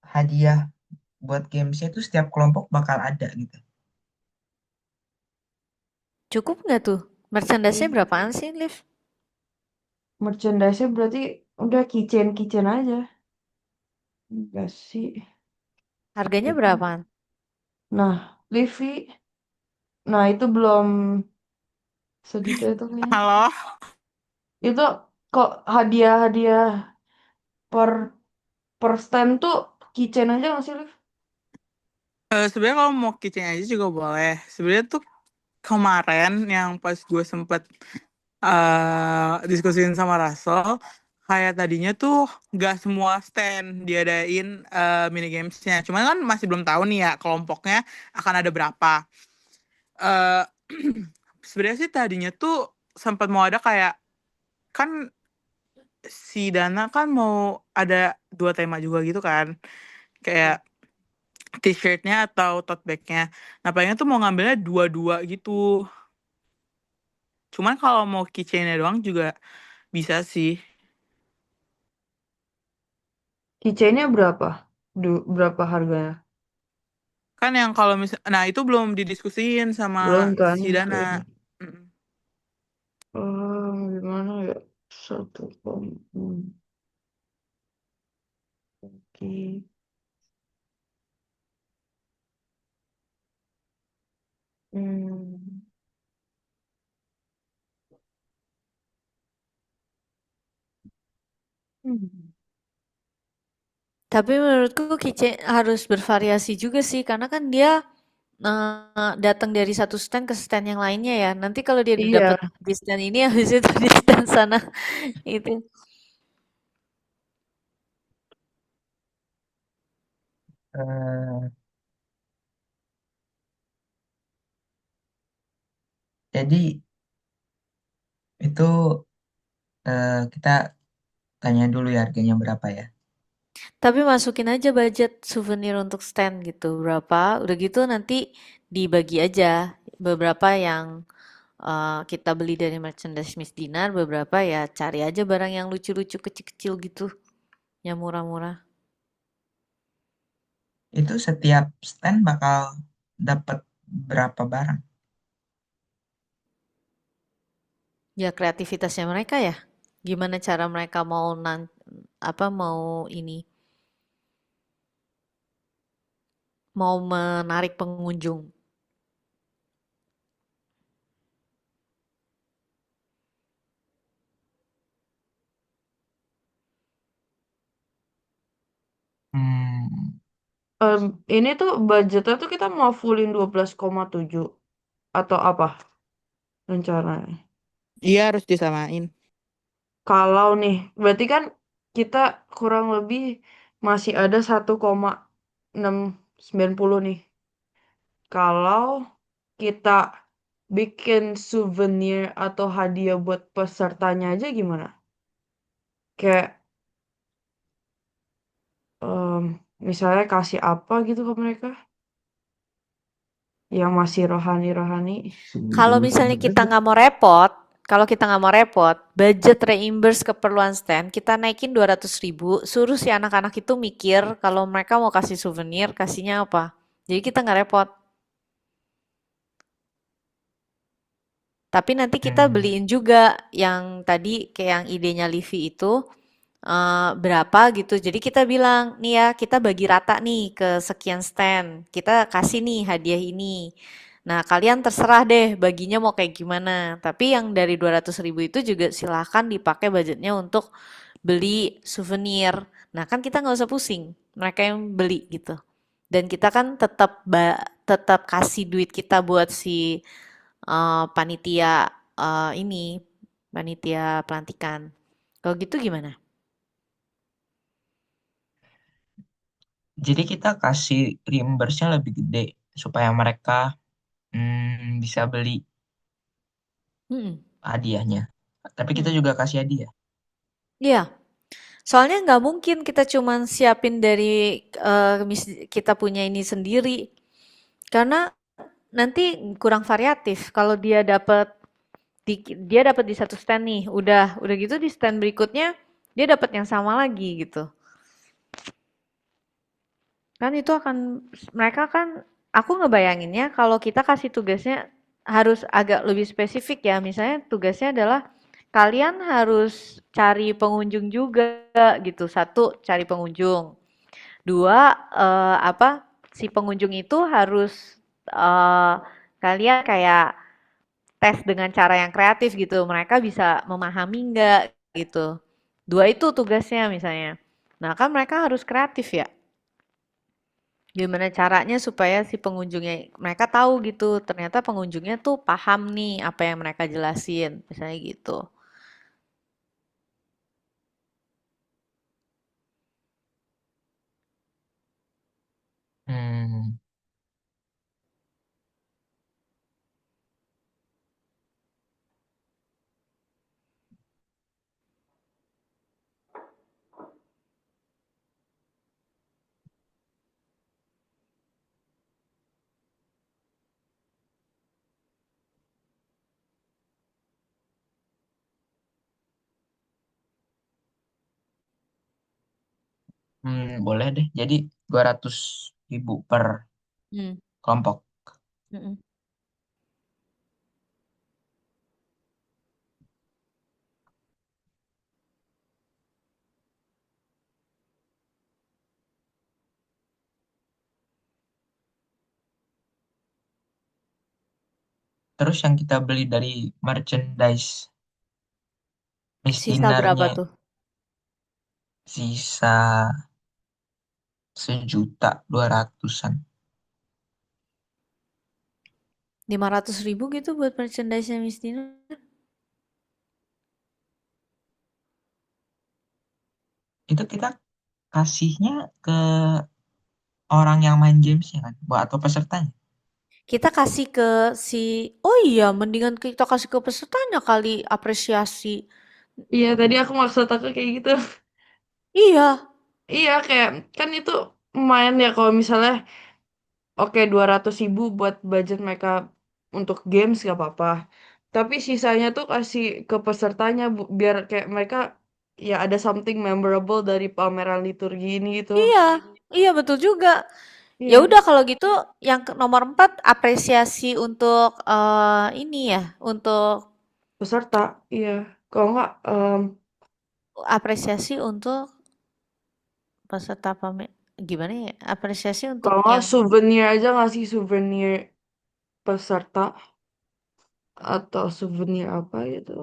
hadiah buat gamesnya itu setiap kelompok bakal ada gitu. Cukup nggak tuh? Merchandise-nya Iya. berapaan sih, Liv? Merchandise-nya berarti udah keychain aja. Enggak sih. Harganya Itu. berapaan? Nah, Livi, nah itu belum sedetail itu kayaknya. Halo. Itu kok hadiah-hadiah per per stand tuh keychain aja nggak sih, Liv? Sebenarnya kalau mau kitchen aja juga boleh. Sebenarnya tuh kemarin yang pas gue sempet diskusiin sama Russell, kayak tadinya tuh gak semua stand diadain mini gamesnya. Cuman kan masih belum tahu nih ya kelompoknya akan ada berapa. eh Sebenarnya sih tadinya tuh sempat mau ada kayak, kan si Dana kan mau ada 2 tema juga gitu kan, kayak t-shirtnya atau tote bagnya. Nah pengen tuh mau ngambilnya dua-dua gitu. Cuman kalau mau keychainnya doang juga bisa sih. Keychainnya berapa? Berapa harganya? Kan yang kalau nah itu belum didiskusiin sama Belum kan? si Dana. Oke. Mm. Gimana ya? 1,6. Oke. Hmm. Hmm. Tapi menurutku keychain harus bervariasi juga sih, karena kan dia datang dari satu stand ke stand yang lainnya ya. Nanti kalau dia Iya. dapat di stand ini, habis itu di stand sana itu. Eh, jadi itu kita tanya dulu ya harganya berapa ya. Tapi masukin aja budget souvenir untuk stand gitu, berapa? Udah gitu nanti dibagi aja beberapa yang kita beli dari merchandise Miss Dinar, beberapa ya cari aja barang yang lucu-lucu kecil-kecil gitu, yang murah-murah. Itu setiap stand bakal dapat berapa barang? Ya kreativitasnya mereka ya. Gimana cara mereka mau apa mau ini mau menarik pengunjung. Hmm, Em, ini tuh budgetnya tuh kita mau fullin 12,7 atau apa rencananya? Iya harus disamain. Kalau nih, berarti kan kita kurang lebih masih ada 1,690 nih. Kalau kita bikin souvenir atau hadiah buat pesertanya aja gimana? Kayak em, misalnya kasih apa gitu ke mereka yang masih rohani-rohani. Kalau Sebungkus misalnya kita aja. nggak mau repot, kalau kita nggak mau repot, budget reimburse keperluan stand kita naikin 200.000, suruh si anak-anak itu mikir kalau mereka mau kasih souvenir, kasihnya apa. Jadi kita nggak repot. Tapi nanti kita hmm, beliin juga yang tadi kayak yang idenya Livi itu berapa gitu. Jadi kita bilang, nih ya kita bagi rata nih ke sekian stand. Kita kasih nih hadiah ini. Nah, kalian terserah deh baginya mau kayak gimana. Tapi yang dari 200.000 itu juga silahkan dipakai budgetnya untuk beli souvenir. Nah, kan kita nggak usah pusing. Mereka yang beli gitu. Dan kita kan tetap kasih duit kita buat si panitia ini, panitia pelantikan. Kalau gitu gimana? jadi kita kasih reimburse-nya lebih gede supaya mereka bisa beli Hmm. hadiahnya. Tapi kita Hmm. juga kasih hadiah. Iya, soalnya nggak mungkin kita cuman siapin dari kita punya ini sendiri, karena nanti kurang variatif. Kalau dia dapat di satu stand nih, udah gitu di stand berikutnya dia dapat yang sama lagi gitu. Kan itu akan mereka kan aku ngebayanginnya kalau kita kasih tugasnya harus agak lebih spesifik ya. Misalnya tugasnya adalah kalian harus cari pengunjung juga gitu. Satu, cari pengunjung. Dua, si pengunjung itu harus eh, kalian kayak tes dengan cara yang kreatif gitu. Mereka bisa memahami nggak gitu. Dua itu tugasnya misalnya. Nah kan mereka harus kreatif ya. Gimana caranya supaya si pengunjungnya mereka tahu gitu, ternyata pengunjungnya tuh paham nih apa yang mereka jelasin, misalnya gitu. Hmm, Boleh deh. Jadi 200.000 per Hmm, kelompok. mm-mm. Terus yang kita beli dari merchandise Miss Sisa berapa Dinnernya tuh? sisa 1.200.000-an. 500.000 gitu buat merchandise-nya Miss Dina. Itu kita kasihnya ke orang yang main gamesnya kan, atau pesertanya. Kita kasih ke oh iya, mendingan kita kasih ke pesertanya kali apresiasi. Iya, tadi aku maksud aku kayak gitu. Iya, Iya, kayak kan itu lumayan ya kalau misalnya oke 200.000 buat budget mereka untuk games gak apa-apa. Tapi sisanya tuh kasih ke pesertanya biar kayak mereka ya ada something memorable dari pameran liturgi ini gitu. iya, iya betul juga. Ya Iya, udah kalau gitu yang nomor 4 apresiasi untuk ini ya, untuk peserta. Iya. Kalau nggak, apresiasi untuk peserta gimana ya? Apresiasi untuk kalau nggak yang souvenir aja ngasih souvenir peserta atau souvenir apa gitu.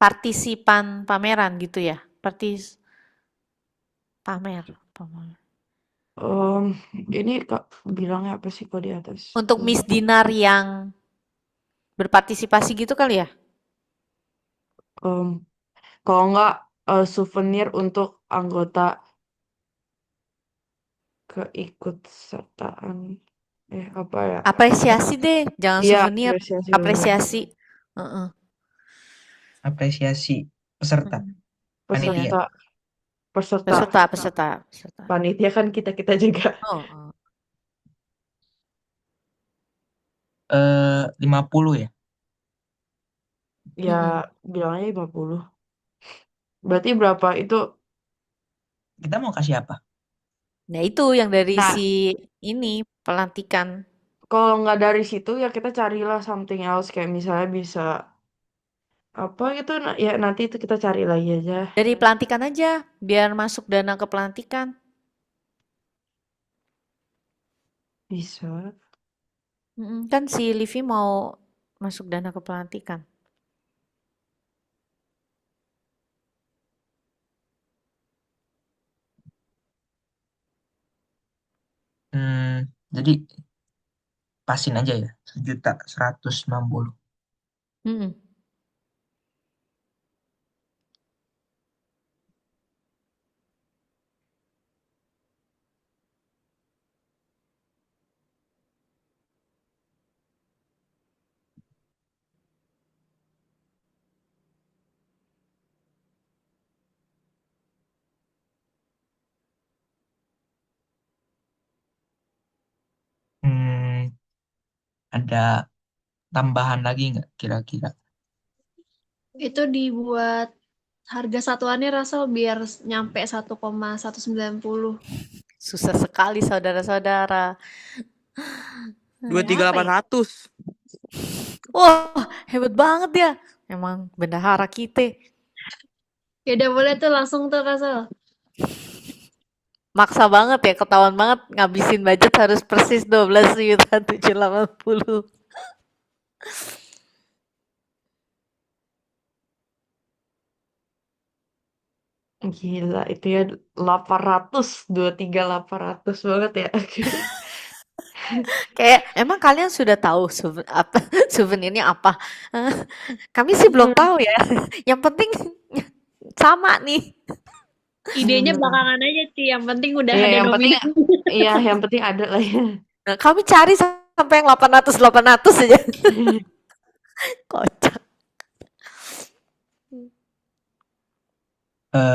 partisipan pameran gitu ya. Pamer. Em, ini Kak bilangnya apa sih kok di atas? Untuk Miss Dinar yang berpartisipasi gitu kali ya? Em, kalau nggak souvenir untuk anggota keikutsertaan. Apa ya? Apresiasi deh, jangan Iya, souvenir. apresiasi bener. Apresiasi. Heeh. Apresiasi peserta, Mm. Iya, panitia. Peserta, peserta, peserta. panitia kan kita-kita juga. Oh, oh. 50 ya. Ya, Mm-mm. bilangnya 50. Berarti berapa? Itu, Kita mau kasih apa? Nah, itu yang dari nah, si ini pelantikan. kalau nggak dari situ ya kita carilah something else. Kayak misalnya bisa apa gitu. Ya nanti itu kita cari lagi aja. Dari pelantikan aja, biar masuk dana ke pelantikan. Bisa. Kan si Livi mau masuk dana ke pelantikan. Jadi pasin aja ya, 1.160.000. Mm-mm. Hmm, ada tambahan lagi nggak kira-kira? Itu dibuat harga satuannya Rasel biar nyampe 1,190. Susah sekali saudara-saudara. Dua tiga Apa delapan ya? ratus. Wah, hebat banget ya. Emang bendahara kita. Ya udah boleh tuh langsung tuh Rasel. Maksa banget ya, ketahuan banget ngabisin budget harus persis 12.780. Gila, itu ya 800, 800 banget ya. Kayak emang kalian sudah tahu apa souvenirnya apa? Eh, Kami sih belum Bener, tahu ya. Yang penting sama nih. Idenya bener. belakangan aja sih, yang penting udah Iya, ada yang penting, nominal. iya, yang penting ada lah ya. Nah, kami cari sampai yang 800 aja. Kocak.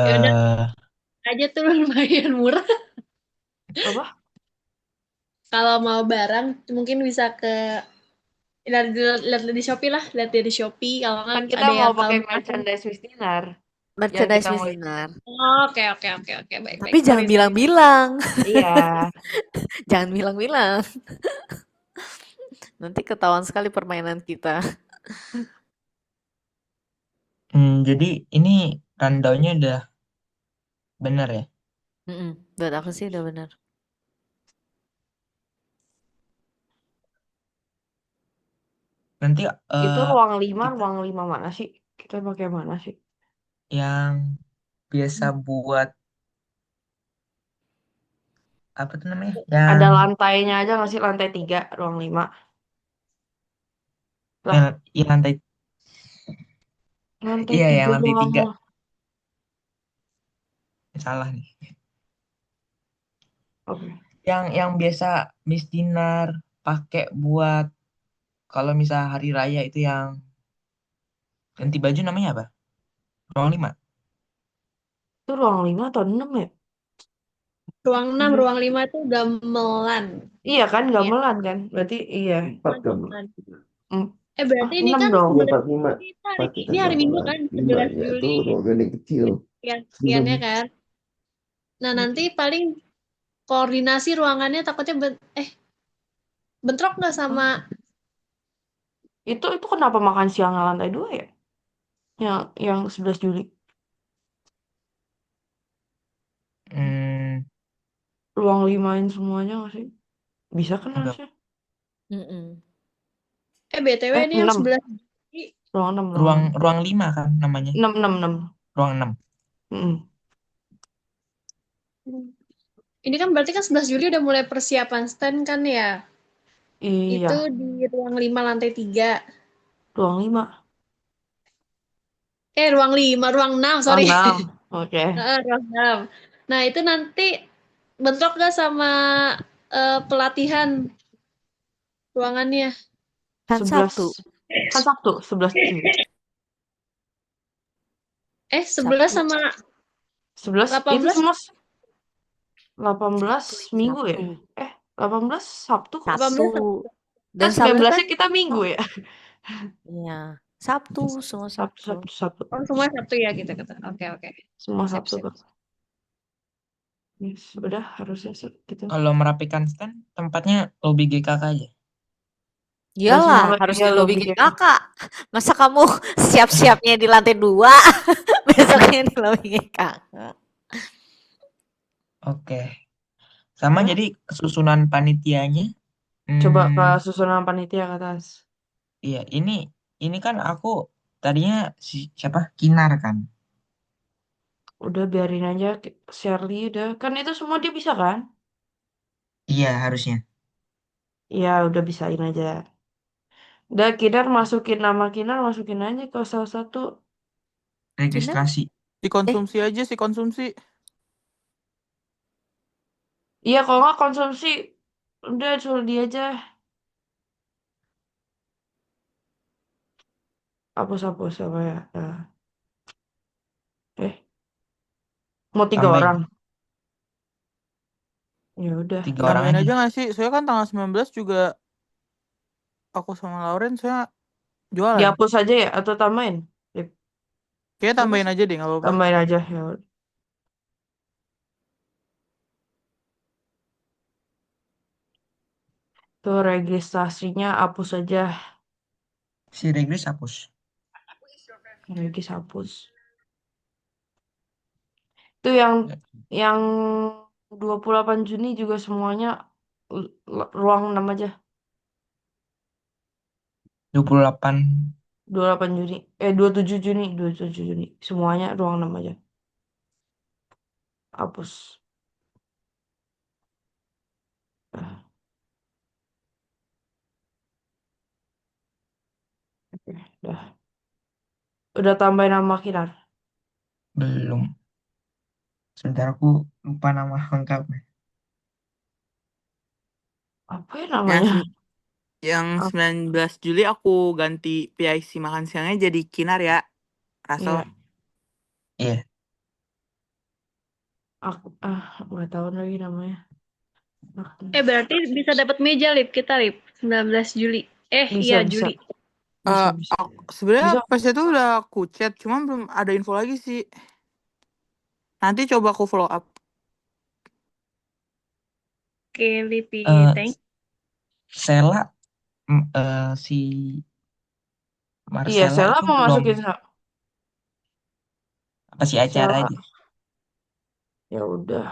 Ya udah eh aja tuh lumayan murah. Apa? Kalau mau barang mungkin bisa ke lihat, lihat di Shopee lah, lihat di Shopee. Kalau nggak Kan kita ada mau yang kalau pakai mau custom, merchandise Miss Dinar. yang Merchandise kita Miss mau. Dinar. Oke, oke, oke, oke. Baik, Tapi baik. jangan Sorry, sorry. bilang-bilang. Iya. Jangan bilang-bilang. Nanti ketahuan sekali permainan kita. Jadi ini rundownnya udah bener ya. Buat aku sih udah benar. Nanti Itu kita ruang 5 mana sih? Kita pakai mana sih? yang biasa buat apa tuh namanya? Ada Yang lantainya aja nggak sih? Lantai 3, ruang 5. Lah, yang lantai lantai iya yang 3 lantai doang. 3 salah nih. Oke. Yang biasa Miss Dinar pakai buat kalau misal hari raya itu yang ganti baju namanya apa? Ruang 5. Itu ruang 5 atau 6 ya? Ruang 6, Udah. ruang 5 itu gamelan. Iya kan, Iya, gamelan kan? Berarti iya. 4 jam. gamelan. Mm, Berarti ini 6 kan dong. Iya, sebenarnya 45 kita pakai ini hari Minggu gamelan. kan, 5 11 nya itu Juli. ruangan yang kecil. Sebelum Sekiannya kan. Nah, nanti paling koordinasi ruangannya takutnya bentrok nggak sama Itu kenapa makan siang lantai 2 ya? Yang 11 Juli. Hmm, Ruang 5-in semuanya nggak sih? Bisa kan enggak. harusnya? Mm-mm. BTW ini yang 6. 11 Juli. Ruang 6, ruang Ruang 6. ruang 5 kan namanya. 6, 6, 6. Ruang 6. Mm-mm. Ini kan berarti kan 11 Juli udah mulai persiapan stand kan ya? Itu Iya, di ruang 5 lantai 3. ruang 5. Ruang 5, ruang 6, Ruang sorry. 6. Oke. Ruang 6. Nah, itu nanti bentrok gak sama pelatihan ruangannya? Kan 11. Sabtu. Kan Sabtu, 11 Juli. 11 Sabtu. sama 11 itu 18? semua 18 Sabtu, minggu ya? Sabtu. 18 Sabtu kok. 18 Sabtu. Kan Dan Sabtu 19-nya kan? kita Minggu ya? Iya. Sabtu, semua Sabtu, Sabtu. Sabtu, Sabtu. Oh, semua Sabtu ya gitu. Oke, oke. Semua Sip, Sabtu sip. kok. Yes, udah harusnya gitu. Kalau merapikan stand tempatnya lobby GKK aja. Dan semua Iyalah, harus ya di lobby lobby GKK. Masa kamu siap-siapnya di lantai 2, besoknya di lobby GKK. Oke. Sama Ya, jadi susunan panitianya. coba ke Hmm, susunan panitia ke atas. iya, ini kan aku tadinya siapa? Kinar kan. Udah biarin aja Shirley udah. Kan itu semua dia bisa kan? Iya, harusnya. Ya udah bisain aja. Udah Kinar masukin nama Kinar masukin aja ke salah satu. Kinar? Registrasi. Dikonsumsi aja sih konsumsi. Iya kalau nggak konsumsi udah suruh dia aja. Hapus apa ya? Mau 3 Tambahin orang. Ya udah. 3 orang Tambahin aja. aja nggak sih? Soalnya kan tanggal 19 juga aku sama Lauren saya jualan. Dihapus aja ya atau tambahin? Lip. Kayaknya Hapus. tambahin aja deh nggak apa-apa. Tambahin aja ya. Tuh registrasinya hapus aja. Si Regis hapus. Regis hapus. Itu yang 28 Juni juga semuanya ruang 6 aja. 28. 28 Juni. 27 Juni. 27 Juni. Semuanya ruang 6 aja. Hapus. Ah, oke, dah. Udah tambahin nama Kinar. Belum. Sebentar aku lupa nama lengkapnya. Apa ya Yang, namanya? sem- yang 19 Juli aku ganti PIC makan siangnya jadi Kinar ya. Rasel. Iya. Iya. Aku nggak tahu lagi namanya. Berarti bisa dapat meja, Lip. Kita, Lip. 19 Juli. Bisa, Iya, bisa. Juli. Bisa, Eh, bisa. sebenarnya Bisa. pas itu udah aku chat, cuman belum ada info lagi sih. Nanti coba aku follow up. Oke, Lipi, Eh, thank. Sela, si Iya, Marcella Sela itu mau belum, masukin masih acara Sela. aja. Ya udah.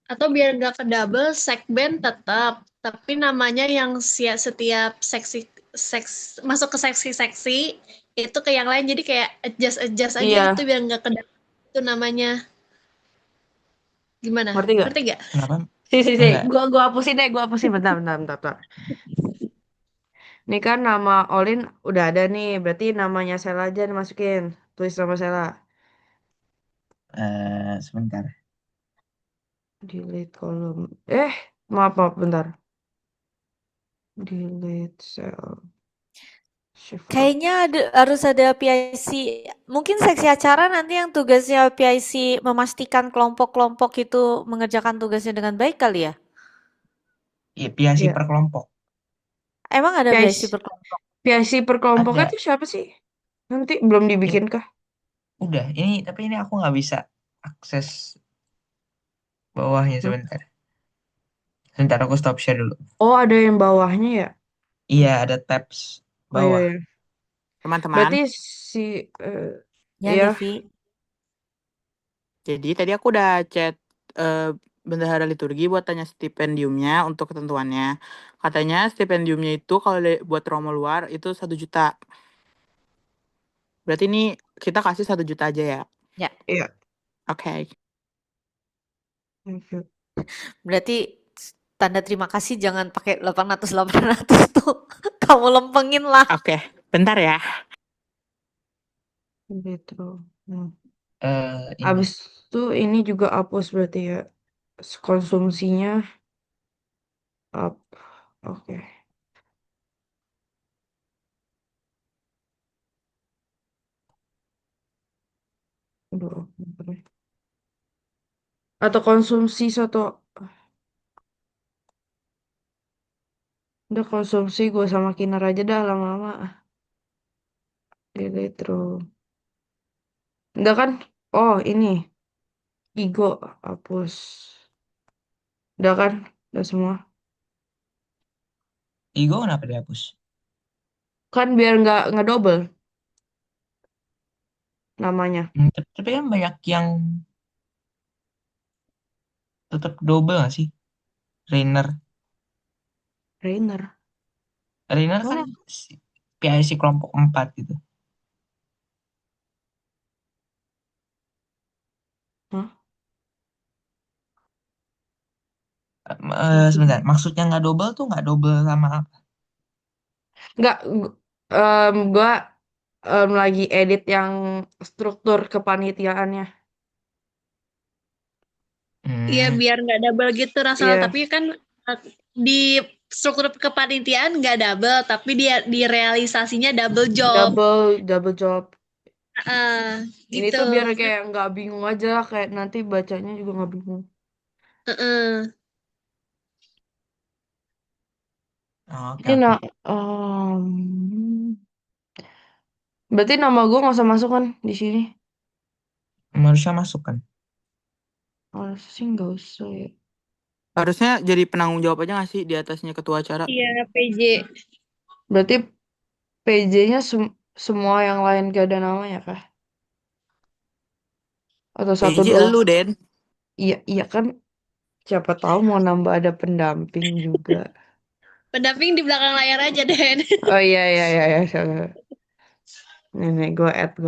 Atau biar nggak ke double, segmen tetap, tapi namanya yang setiap seksi seks masuk ke seksi-seksi itu ke yang lain, jadi kayak adjust aja Iya, gitu biar nggak ke double itu namanya. Gimana? ngerti gak? Ngerti nggak? Kenapa? Si. Enggak. Gua hapusin deh, gua hapusin. Bentar. Ini kan nama Olin udah ada nih, berarti namanya Sela aja dimasukin. Tulis nama Sela. Sebentar. Delete kolom. Maaf, bentar. Delete cell. Shift up. Kayaknya harus ada PIC. Mungkin seksi acara nanti yang tugasnya PIC memastikan kelompok-kelompok itu mengerjakan tugasnya dengan baik kali ya? Iya, PIC Iya. per kelompok. Emang ada PIC PIC, per kelompok? PIC per kelompoknya Ada. tuh siapa sih? Nanti belum Ini dibikin kah? udah. Tapi ini aku nggak bisa akses bawahnya Hmm? sebentar. Sebentar aku stop share dulu. Oh, ada yang bawahnya ya? Iya, ada tabs Oh iya bawah. ya. Teman-teman. Berarti si Ya, ya, Livi. Jadi tadi aku udah chat bendahara liturgi buat tanya stipendiumnya untuk ketentuannya. Katanya stipendiumnya itu kalau buat Romo luar itu 1 juta. Berarti ini kita kasih 1 juta aja ya. Ya, iya. Oke. Oke. berarti tanda terima kasih jangan pakai 800 tuh. Kamu lempengin lah. Oke. Bentar ya. Gitu. Nah. Ini Abis itu ini juga hapus berarti ya. Konsumsinya up. Oke. Aduh, bentar ya. Atau konsumsi satu. Udah konsumsi gue sama Kinar aja dah lama-lama. Elektro. Udah kan? Oh ini. Igo hapus. Udah kan? Udah semua. Igo kenapa dihapus? Kan biar nggak double namanya. Tapi kan banyak yang tetap double nggak sih? Rainer. Rainer. Rainer kan Oh, PIC kelompok 4 gitu. hah? Sebentar, Maksudnya? maksudnya nggak double tuh nggak double sama apa? Nggak, gua lagi edit yang struktur kepanitiaannya. Iya, Hmm, biar nggak double gitu Rasal. Iya, Tapi kan di struktur kepanitiaan nggak double, tapi dia di realisasinya double job. double job. Ini Gitu. tuh biar kayak nggak bingung aja, kayak nanti bacanya juga nggak bingung. Heeh. oke Ini oke. berarti nama gue nggak usah masuk kan di sini? Harusnya masuk kan? Harusnya sih nggak usah ya. Harusnya jadi penanggung jawab aja nggak sih di atasnya ketua acara? Iya, PJ. Berarti PJ-nya semua yang lain gak ada namanya kah? Atau satu PJ dua? elu, Den. Iya, iya kan. Siapa tahu mau nambah ada pendamping juga. Pendamping di belakang layar aja, Den. Oh iya. Sorry. Nih, gue add.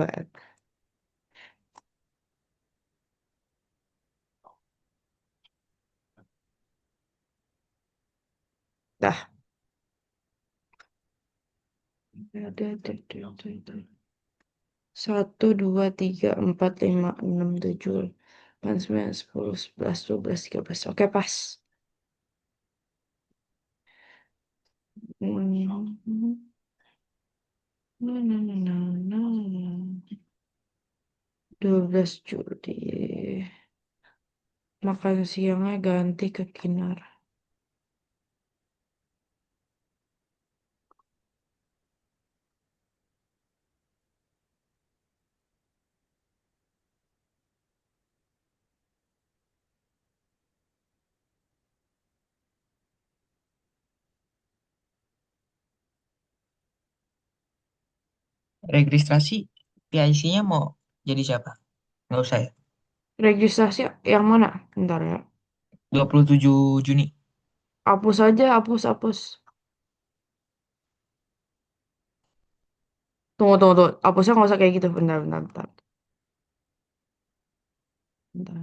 Dah. Ada. 1, 2, 3, 4, 5, 6, 7, 8, 9, 10, 11, 12, 13. Oke, pas. Hmm. 12 Juli. Makan siangnya ganti ke Kinar. registrasi PIC-nya mau jadi siapa? Nggak usah ya? Registrasi yang mana? Bentar ya. 27 Juni. Hapus aja, hapus, hapus. Tunggu, tunggu, tunggu. Hapusnya nggak usah kayak gitu. Bentar, bentar, bentar. Bentar.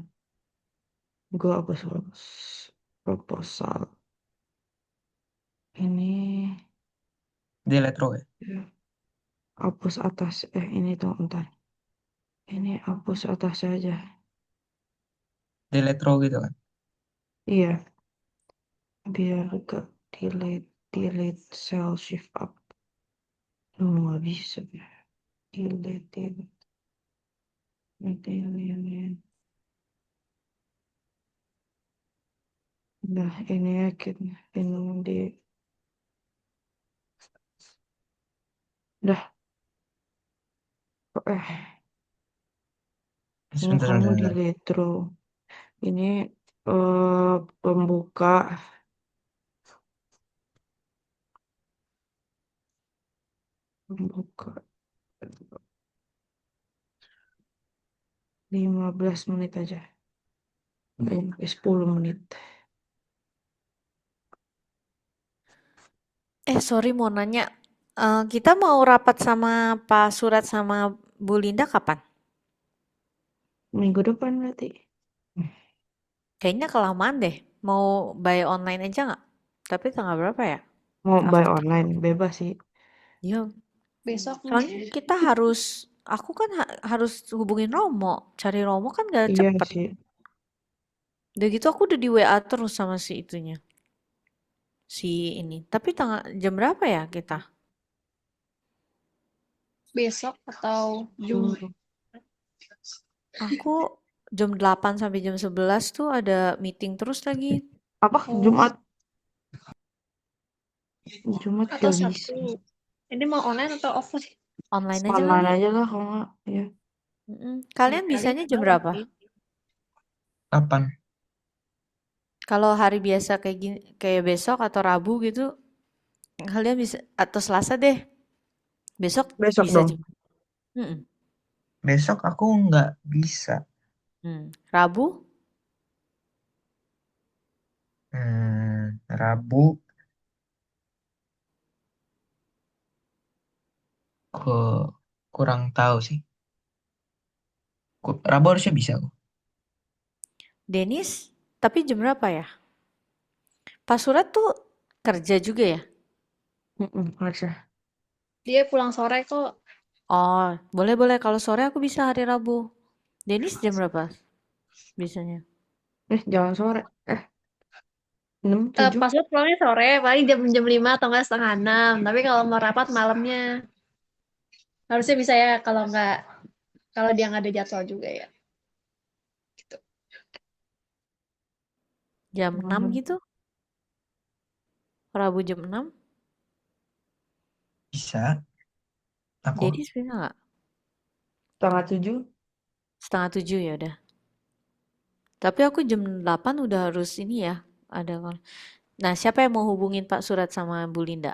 Gue hapus, hapus. Proposal. Ini Delete row ya? ya, hapus atas. Ini tuh, bentar. Ini hapus atas aja. Delete row gitu kan? Iya, biar ke delete, delete cell shift up. Nggak bisa ya. Delete, delete, delete. Nah, ini ya, ini di. Dah, ini Sebentar, kamu sebentar, di sebentar. retro. Ini pembuka. Pembuka 15 menit aja. 10 menit. Sorry mau nanya, kita mau rapat sama Pak Surat sama Bu Linda kapan? Minggu depan berarti. Kayaknya kelamaan deh. Mau buy online aja nggak? Tapi tanggal berapa ya? Mau buy After. online, bebas sih. Iya, Besok soalnya mungkin. kita aku kan harus hubungin Romo. Cari Romo kan gak Iya cepet. sih. Udah gitu aku udah di WA terus sama si itunya. Si ini. Tapi jam berapa ya kita? Besok atau Jumat. Hmm. Aku jam 8 sampai jam 11 tuh ada meeting terus lagi. Apa? Oh, Jumat. Jumat atau gak bisa. Sabtu. Ini mau online atau offline? Online aja Online kali. aja lah kalau nggak. Ya. Kalian Kali bisanya jam tahu berapa? sih. Kapan? Kalau hari biasa kayak gini, kayak besok atau Rabu gitu, kalian bisa atau Selasa deh. Besok Besok bisa dong. jam. Mm-mm. Besok aku nggak bisa. Rabu Rabu ke kurang tahu sih. Rabu harusnya bisa kok. Denis, tapi jam berapa ya? Pak Surat tuh kerja juga ya? Harusnya. Dia pulang sore kok. Oh, boleh-boleh. Kalau sore aku bisa hari Rabu. Denis jam berapa bisanya? Jangan sore. 6, 7. Pas pulangnya sore, paling jam 5 atau enggak setengah 6. Tapi kalau mau rapat malamnya, harusnya bisa ya kalau dia nggak ada jadwal juga ya. Gitu. Jam 6 Malam. gitu? Rabu jam 6? Bisa. Aku Denis bisa nggak? Setengah 7. Setengah 7 ya udah. Tapi aku jam 8 udah harus ini ya. Ada kalau. Nah, siapa yang mau hubungin Pak Surat sama Bu Linda?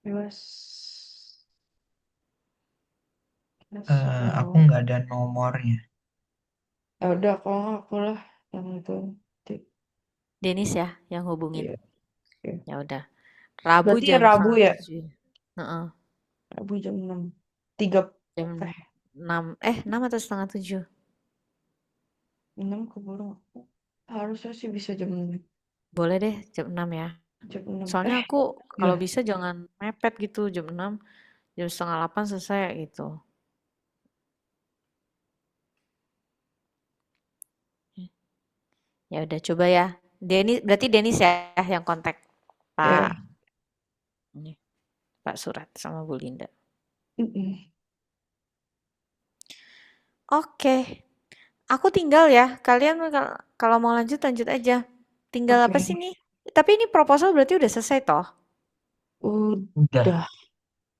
Bebas. aku nggak ada nomornya. Ya udah, kalau nggak aku lah yang itu. Denis ya yang hubungin. Iya. Iya. Ya udah. Rabu Berarti jam Rabu setengah ya? 7. Heeh, Rabu jam 6. 3. jam 6. 6 atau setengah 7? 6 keburu. Harusnya sih bisa jam 6. Boleh deh jam 6 ya. Jam 6. Soalnya aku kalau Lah. bisa jangan mepet gitu jam 6, jam setengah 8 selesai gitu. Ya udah coba ya. Berarti Denis ya yang kontak Pak Ya. ini, Pak Surat sama Bu Linda. Mm-mm. Oke. Aku tinggal ya. Kalian kalau mau lanjut lanjut aja. Tinggal apa Oke. sih nih? Tapi ini proposal berarti udah selesai toh? Udah. Udah.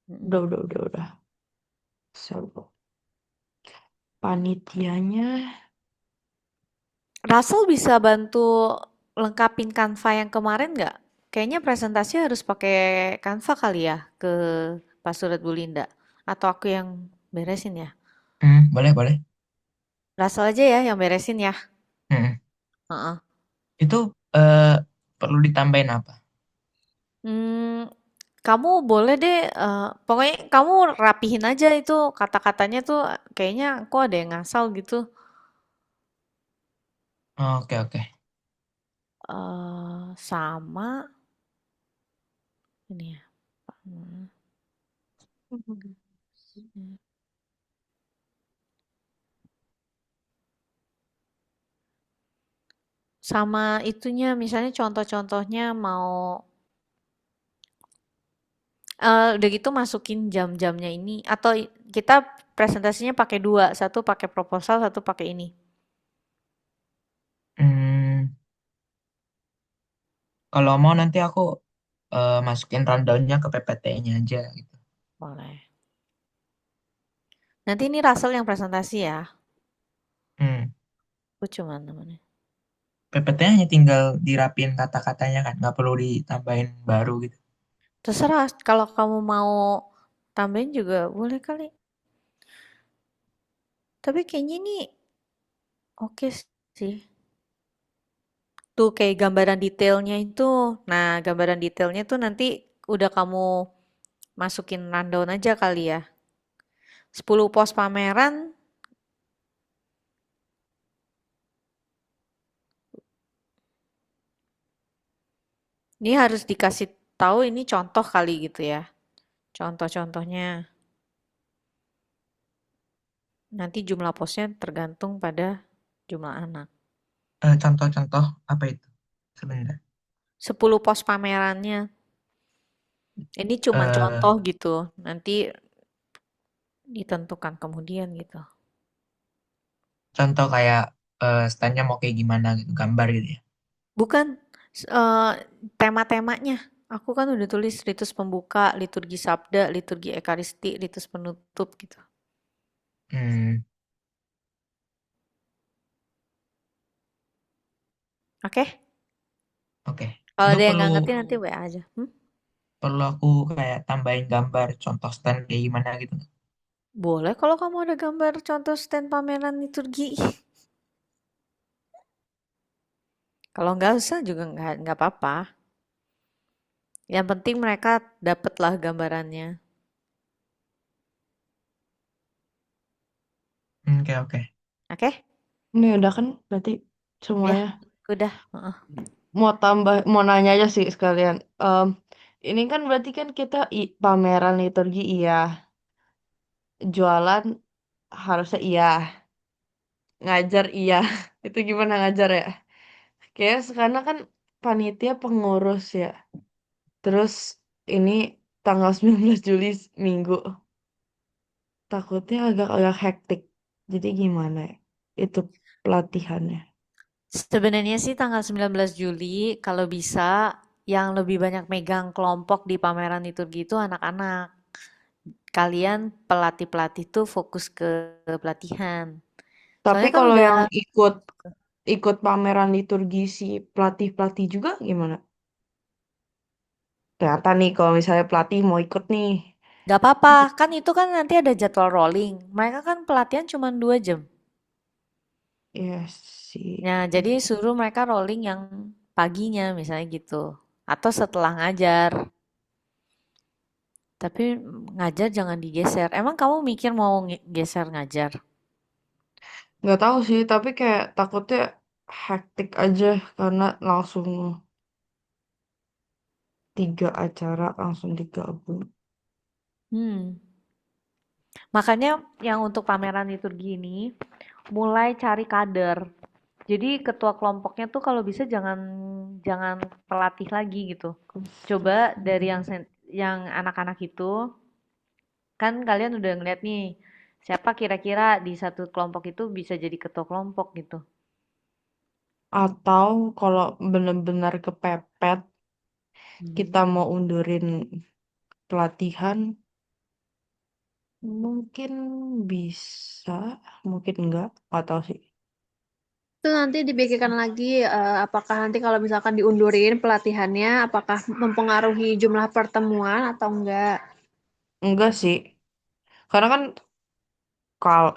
Mm-mm. Udah. So, panitianya Russell bisa bantu lengkapin Canva yang kemarin nggak? kayaknya presentasi harus pakai Canva kali ya ke Pak Surat Bu Linda. Atau aku yang beresin ya? Boleh, boleh. Russell aja ya yang beresin ya. Hmm. Heeh. Itu eh, perlu ditambahin apa? Hmm, kamu boleh deh, pokoknya kamu rapihin aja itu kata-katanya tuh kayaknya kok ada yang ngasal gitu. Oke, oke. Sama ini ya. Hmm, Sama itunya misalnya contoh-contohnya mau udah gitu masukin jam-jamnya ini atau kita presentasinya pakai dua, satu pakai proposal, satu pakai ini. Hmm, Kalau mau nanti aku masukin rundown-nya ke PPT-nya aja gitu. Boleh. Nanti ini Russell yang presentasi ya. Hmm. Aku cuman namanya. PPT-nya hanya tinggal dirapin kata-katanya kan, nggak perlu ditambahin baru gitu. Terserah kalau kamu mau tambahin juga boleh kali. Tapi kayaknya ini oke sih. Tuh kayak gambaran detailnya itu. Nah, gambaran detailnya tuh nanti udah kamu masukin rundown aja kali ya. 10 pos pameran. Ini harus dikasih tahu ini contoh kali gitu ya. Contoh-contohnya. Nanti jumlah posnya tergantung pada jumlah anak. Contoh-contoh apa itu sebenarnya? 10 pos pamerannya. Ini cuma Eh, contoh gitu. Nanti ditentukan kemudian gitu. Contoh kayak stand-nya mau kayak gimana gitu, gambar gitu ya. Bukan tema-temanya. Aku kan udah tulis ritus pembuka, liturgi sabda, liturgi ekaristi, ritus penutup gitu. Hmm, Oke? oke. Kalau Itu ada yang perlu nggak ngerti nanti WA aja. perlu aku kayak tambahin gambar contoh stand kayak gimana gitu. Boleh kalau kamu ada gambar contoh stand pameran liturgi. Kalau nggak usah juga nggak apa-apa. Yang penting mereka dapatlah gambarannya. Oke, oke. Oke? Ini udah kan berarti Ya, semuanya. udah. Heeh. Mau tambah, mau nanya aja sih sekalian. Ini kan berarti kan kita pameran liturgi iya, jualan harusnya iya, ngajar iya. Itu gimana ngajar ya? Kayak sekarang kan panitia pengurus ya. Terus ini tanggal 19 Juli Minggu. Takutnya agak-agak hektik. Jadi gimana ya? Itu pelatihannya. Sebenarnya sih tanggal 19 Juli kalau bisa yang lebih banyak megang kelompok di pameran liturgi itu anak-anak. Kalian pelatih-pelatih tuh fokus ke pelatihan. Tapi Soalnya kan kalau udah yang ikut ikut pameran liturgi si pelatih-pelatih juga gimana? Ternyata nih kalau misalnya pelatih mau ikut nih. nggak apa-apa, kan itu kan nanti ada jadwal rolling. Mereka kan pelatihan cuma 2 jam. Ya sih. Nah, jadi suruh mereka rolling yang paginya misalnya gitu. Atau setelah ngajar. Tapi ngajar jangan digeser. Emang kamu mikir mau geser ngajar? Nggak tahu sih, tapi kayak takutnya hektik aja karena langsung 3 acara langsung digabung. Hmm. Makanya yang untuk pameran liturgi ini mulai cari kader. Jadi ketua kelompoknya tuh kalau bisa jangan jangan pelatih lagi gitu. Coba dari yang anak-anak itu kan kalian udah ngeliat nih siapa kira-kira di satu kelompok itu bisa jadi ketua kelompok gitu. Atau kalau benar-benar kepepet, Hmm. kita mau undurin pelatihan, mungkin bisa, mungkin enggak, nggak tahu sih. Itu nanti dipikirkan lagi apakah nanti kalau misalkan diundurin pelatihannya, apakah mempengaruhi jumlah pertemuan atau enggak? Enggak sih. Karena kan kalau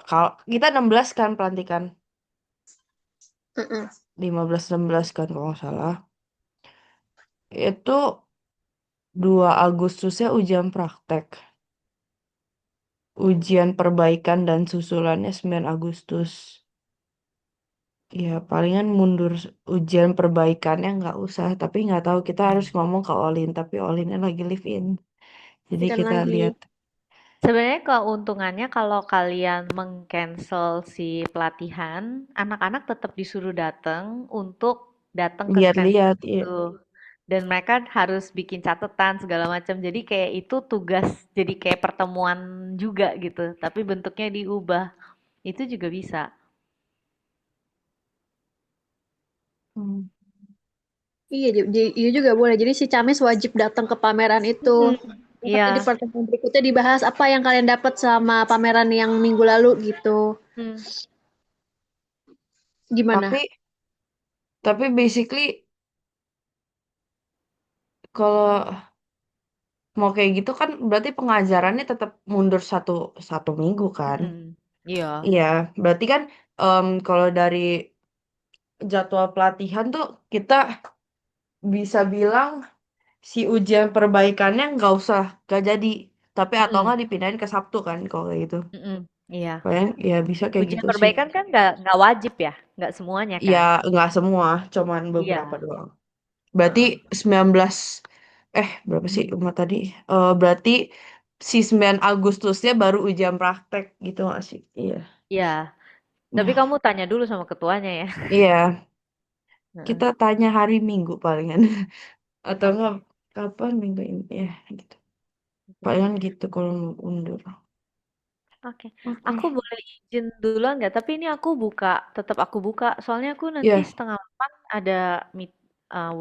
kita 16 kan pelantikan. Heeh. 15 16 kan kalau nggak salah. Itu 2 Agustusnya ujian praktek. Ujian perbaikan dan susulannya 9 Agustus. Ya, palingan mundur ujian perbaikannya nggak usah. Tapi nggak tahu, kita harus ngomong ke Olin. Tapi Olinnya lagi live in. Jadi Kan kita lagi. lihat. Sebenarnya keuntungannya kalau kalian meng-cancel si pelatihan, anak-anak tetap disuruh datang untuk datang ke cancel Lihat-lihat, iya. itu. Dan mereka harus bikin catatan segala macam. Jadi kayak itu tugas, jadi kayak pertemuan juga gitu. Tapi bentuknya diubah. Itu juga bisa. Hmm. Iya, iya juga boleh. Jadi si Camis wajib datang ke pameran itu. Hmm, Terus iya. nanti di pertemuan berikutnya dibahas apa yang kalian dapat sama pameran yang minggu lalu gitu. Hmm. Gimana? Tapi basically kalau mau kayak gitu kan berarti pengajarannya tetap mundur satu minggu kan? Mm-mm. Iya. Iya, berarti kan kalau dari jadwal pelatihan tuh kita bisa bilang si ujian perbaikannya nggak jadi, tapi atau Mm-mm. nggak dipindahin ke Sabtu kan kalau kayak gitu. Mm-mm. Iya. Paling ya bisa kayak Ujian gitu sih. perbaikan kan nggak wajib ya, nggak semuanya Ya kan? nggak semua, cuman beberapa Iya. doang. Berarti Heeh. 19 berapa sih Uma tadi? Berarti si 9 Agustusnya baru ujian praktek gitu nggak sih? Iya. Iya. Tapi Nah, kamu tanya dulu sama ketuanya ya. iya. Heeh. Kita tanya hari Minggu palingan. Atau Oke, enggak kapan minggu ini? Ya, gitu. oke, Palingan oke. gitu kalau mau undur. Oke. Aku Oke. boleh izin duluan nggak? Tapi ini aku buka, tetap aku buka. Soalnya aku nanti Ya, 7:30 ada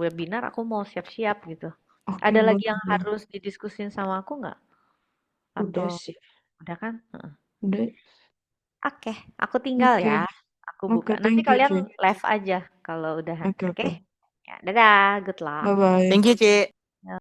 webinar. Aku mau siap-siap gitu. oke Ada lagi boleh, yang boleh. harus didiskusin sama aku nggak? Udah Atau sih. udah kan? Heeh. Udah. Oke, aku tinggal Oke. ya. Aku Oke, buka. Nanti thank you, kalian Ci. live aja kalau udahan. Oke, Oke? oke. Ya, dadah. Good luck. Bye-bye. Thank you, Ci.